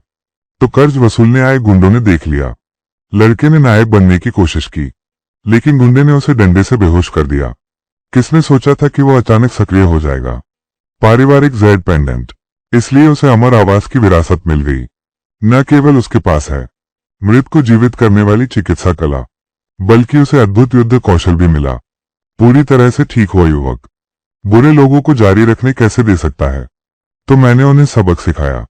तो कर्ज वसूलने आए गुंडों ने देख लिया। लड़के ने नायक बनने की कोशिश की, लेकिन गुंडे ने उसे डंडे से बेहोश कर दिया। किसने सोचा था कि वो अचानक सक्रिय हो जाएगा? पारिवारिक जेड पेंडेंट, इसलिए उसे अमर आवास की विरासत मिल गई। न केवल उसके पास है मृत को जीवित करने वाली चिकित्सा कला, बल्कि उसे अद्भुत युद्ध कौशल भी मिला। पूरी तरह से ठीक हुआ युवक बुरे लोगों को जारी रखने कैसे दे सकता है, तो मैंने उन्हें सबक सिखाया।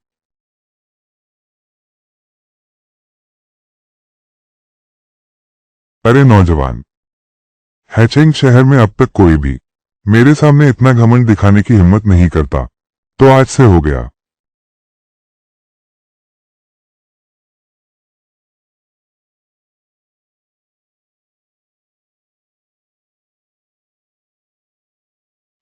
अरे नौजवान, हैचेंग शहर में अब तक कोई भी मेरे सामने इतना घमंड दिखाने की हिम्मत नहीं करता, तो आज से हो गया।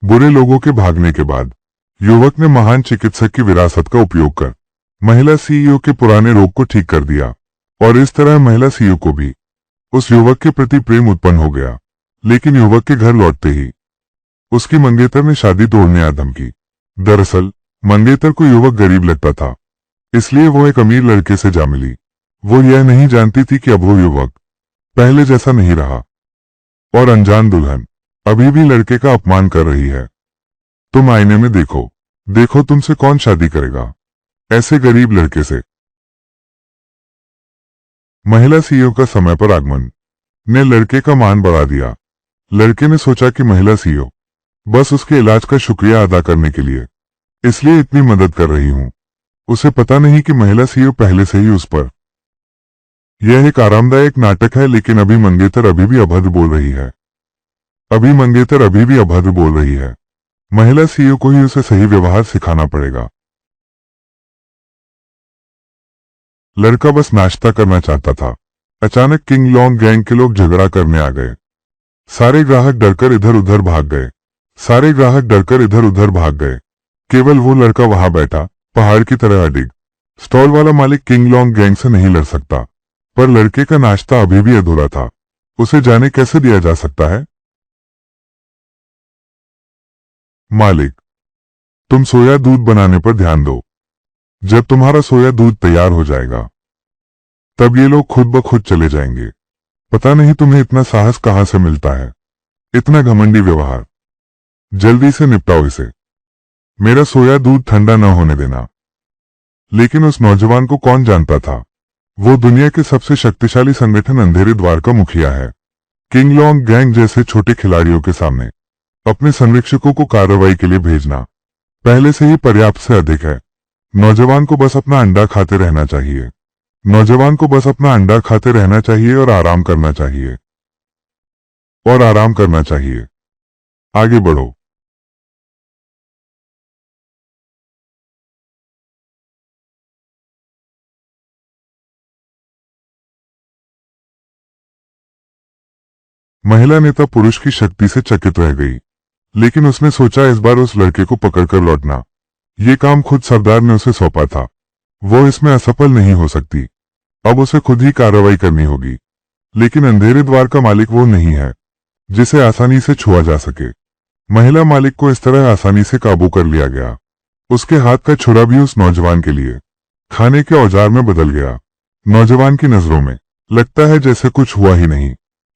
बुरे लोगों के भागने के बाद युवक ने महान चिकित्सक की विरासत का उपयोग कर महिला सीईओ के पुराने रोग को ठीक कर दिया, और इस तरह महिला सीईओ को भी उस युवक के प्रति प्रेम उत्पन्न हो गया। लेकिन युवक के घर लौटते ही उसकी मंगेतर ने शादी तोड़ने आ धमकी। दरअसल मंगेतर को युवक गरीब लगता था, इसलिए वो एक अमीर लड़के से जा मिली। वो यह नहीं जानती थी कि अब वो युवक पहले जैसा नहीं रहा। और अनजान दुल्हन अभी भी लड़के का अपमान कर रही है। तुम आईने में देखो, देखो तुमसे कौन शादी करेगा, ऐसे गरीब लड़के से। महिला सीईओ का समय पर आगमन ने लड़के का मान बढ़ा दिया। लड़के ने सोचा कि महिला सीईओ बस उसके इलाज का शुक्रिया अदा करने के लिए इसलिए इतनी मदद कर रही हूं। उसे पता नहीं कि महिला सीईओ पहले से ही उस पर। यह एक आरामदायक नाटक है, लेकिन अभी मंगेतर अभी भी अभद्र बोल रही है। अभी मंगेतर अभी भी अभद्र बोल रही है। महिला सीईओ को ही उसे सही व्यवहार सिखाना पड़ेगा। लड़का बस नाश्ता करना चाहता था। अचानक किंग लॉन्ग गैंग के लोग झगड़ा करने आ गए। सारे ग्राहक डरकर इधर उधर भाग गए। सारे ग्राहक डरकर इधर उधर भाग गए। केवल वो लड़का वहां बैठा, पहाड़ की तरह अडिग। स्टॉल वाला मालिक किंग लॉन्ग गैंग से नहीं लड़ सकता, पर लड़के का नाश्ता अभी भी अधूरा था। उसे जाने कैसे दिया जा सकता है? मालिक, तुम सोया दूध बनाने पर ध्यान दो। जब तुम्हारा सोया दूध तैयार हो जाएगा तब ये लोग खुद ब खुद चले जाएंगे। पता नहीं तुम्हें इतना साहस कहां से मिलता है, इतना घमंडी व्यवहार। जल्दी से निपटाओ इसे। मेरा सोया दूध ठंडा न होने देना। लेकिन उस नौजवान को कौन जानता था? वो दुनिया के सबसे शक्तिशाली संगठन अंधेरे द्वार का मुखिया है। किंग लॉन्ग गैंग जैसे छोटे खिलाड़ियों के सामने अपने संरक्षकों को कार्रवाई के लिए भेजना पहले से ही पर्याप्त से अधिक है। नौजवान को बस अपना अंडा खाते रहना चाहिए। नौजवान को बस अपना अंडा खाते रहना चाहिए और आराम करना चाहिए। और आराम करना चाहिए। आगे बढ़ो। महिला नेता पुरुष की शक्ति से चकित रह गई, लेकिन उसने सोचा इस बार उस लड़के को पकड़कर लौटना। ये काम खुद सरदार ने उसे सौंपा था। वो इसमें असफल नहीं हो सकती। अब उसे खुद ही कार्रवाई करनी होगी। लेकिन अंधेरे द्वार का मालिक वो नहीं है जिसे आसानी से छुआ जा सके। महिला मालिक को इस तरह आसानी से काबू कर लिया गया। उसके हाथ का छुरा भी उस नौजवान के लिए खाने के औजार में बदल गया। नौजवान की नजरों में लगता है जैसे कुछ हुआ ही नहीं।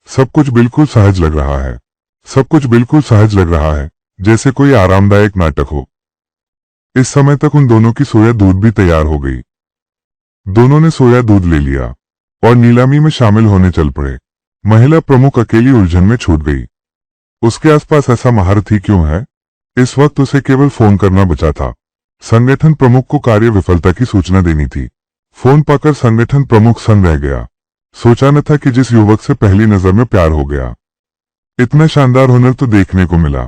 सब कुछ बिल्कुल सहज लग रहा है। सब कुछ बिल्कुल सहज लग रहा है, जैसे कोई आरामदायक नाटक हो। इस समय तक उन दोनों की सोया दूध भी तैयार हो गई। दोनों ने सोया दूध ले लिया और नीलामी में शामिल होने चल पड़े। महिला प्रमुख अकेली उलझन में छूट गई। उसके आसपास ऐसा महारथी क्यों है? इस वक्त उसे केवल फोन करना बचा था। संगठन प्रमुख को कार्य विफलता की सूचना देनी थी। फोन पाकर संगठन प्रमुख सन्न रह गया। सोचा न था कि जिस युवक से पहली नजर में प्यार हो गया। इतना शानदार हुनर तो देखने को मिला।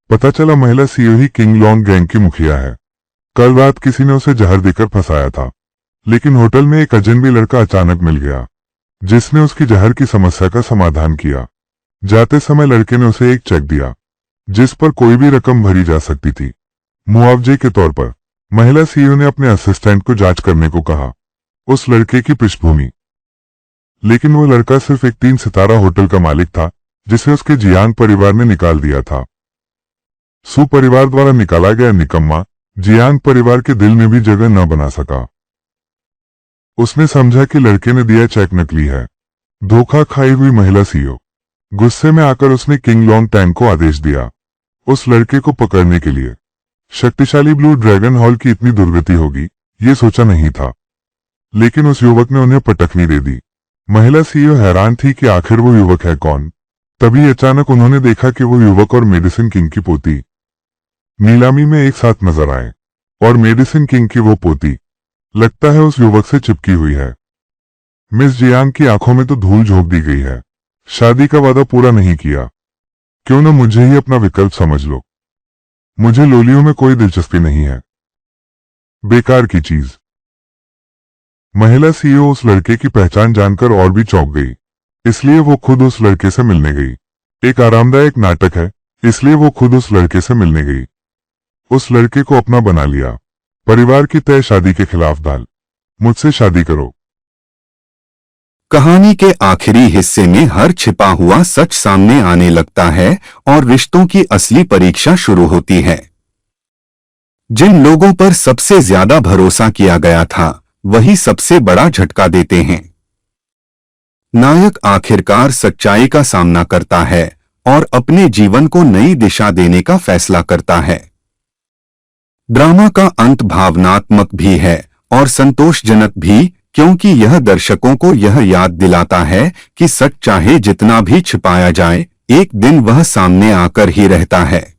पता चला महिला सीईओ ही किंग लॉन्ग गैंग की मुखिया है। कल रात किसी ने उसे जहर देकर फंसाया था, लेकिन होटल में एक अजनबी लड़का अचानक मिल गया जिसने उसकी जहर की समस्या का समाधान किया। जाते समय लड़के ने उसे एक चेक दिया जिस पर कोई भी रकम भरी जा सकती थी मुआवजे के तौर पर। महिला सीईओ ने अपने असिस्टेंट को जांच करने को कहा उस लड़के की पृष्ठभूमि, लेकिन वो लड़का सिर्फ एक 3 सितारा होटल का मालिक था जिसे उसके जियांग परिवार ने निकाल दिया था। सु परिवार द्वारा निकाला गया निकम्मा जियांग परिवार के दिल में भी जगह न बना सका। उसने समझा कि लड़के ने दिया चेक नकली है। धोखा खाई हुई महिला सीईओ। गुस्से में आकर उसने किंग लॉन्ग टैंग को आदेश दिया उस लड़के को पकड़ने के लिए। शक्तिशाली ब्लू ड्रैगन हॉल की इतनी दुर्गति होगी ये सोचा नहीं था, लेकिन उस युवक ने उन्हें पटकनी दे दी। महिला सीईओ हैरान थी कि आखिर वो युवक है कौन। तभी अचानक उन्होंने देखा कि वो युवक और मेडिसिन किंग की पोती नीलामी में एक साथ नजर आए, और मेडिसिन किंग की वो पोती लगता है उस युवक से चिपकी हुई है। मिस जियांग की आंखों में तो धूल झोंक दी गई है। शादी का वादा पूरा नहीं किया। क्यों न मुझे ही अपना विकल्प समझ लो। मुझे लोलियों में कोई दिलचस्पी नहीं है। बेकार की चीज। महिला सीईओ उस लड़के की पहचान जानकर और भी चौंक गई, इसलिए वो खुद उस लड़के से मिलने गई। एक आरामदायक नाटक है, इसलिए वो खुद उस लड़के से मिलने गई। उस लड़के को अपना बना लिया। परिवार की तय शादी के खिलाफ दाल। मुझसे शादी करो। कहानी के आखिरी हिस्से में हर छिपा हुआ सच सामने आने लगता है और रिश्तों की असली परीक्षा शुरू होती है। जिन लोगों पर सबसे ज्यादा भरोसा किया गया था वही सबसे बड़ा झटका देते हैं। नायक आखिरकार सच्चाई का सामना करता है और अपने जीवन को नई दिशा देने का फैसला करता है। ड्रामा का अंत भावनात्मक भी है और संतोषजनक भी, क्योंकि यह दर्शकों को यह याद दिलाता है कि सच चाहे जितना भी छिपाया जाए, एक दिन वह सामने आकर ही रहता है।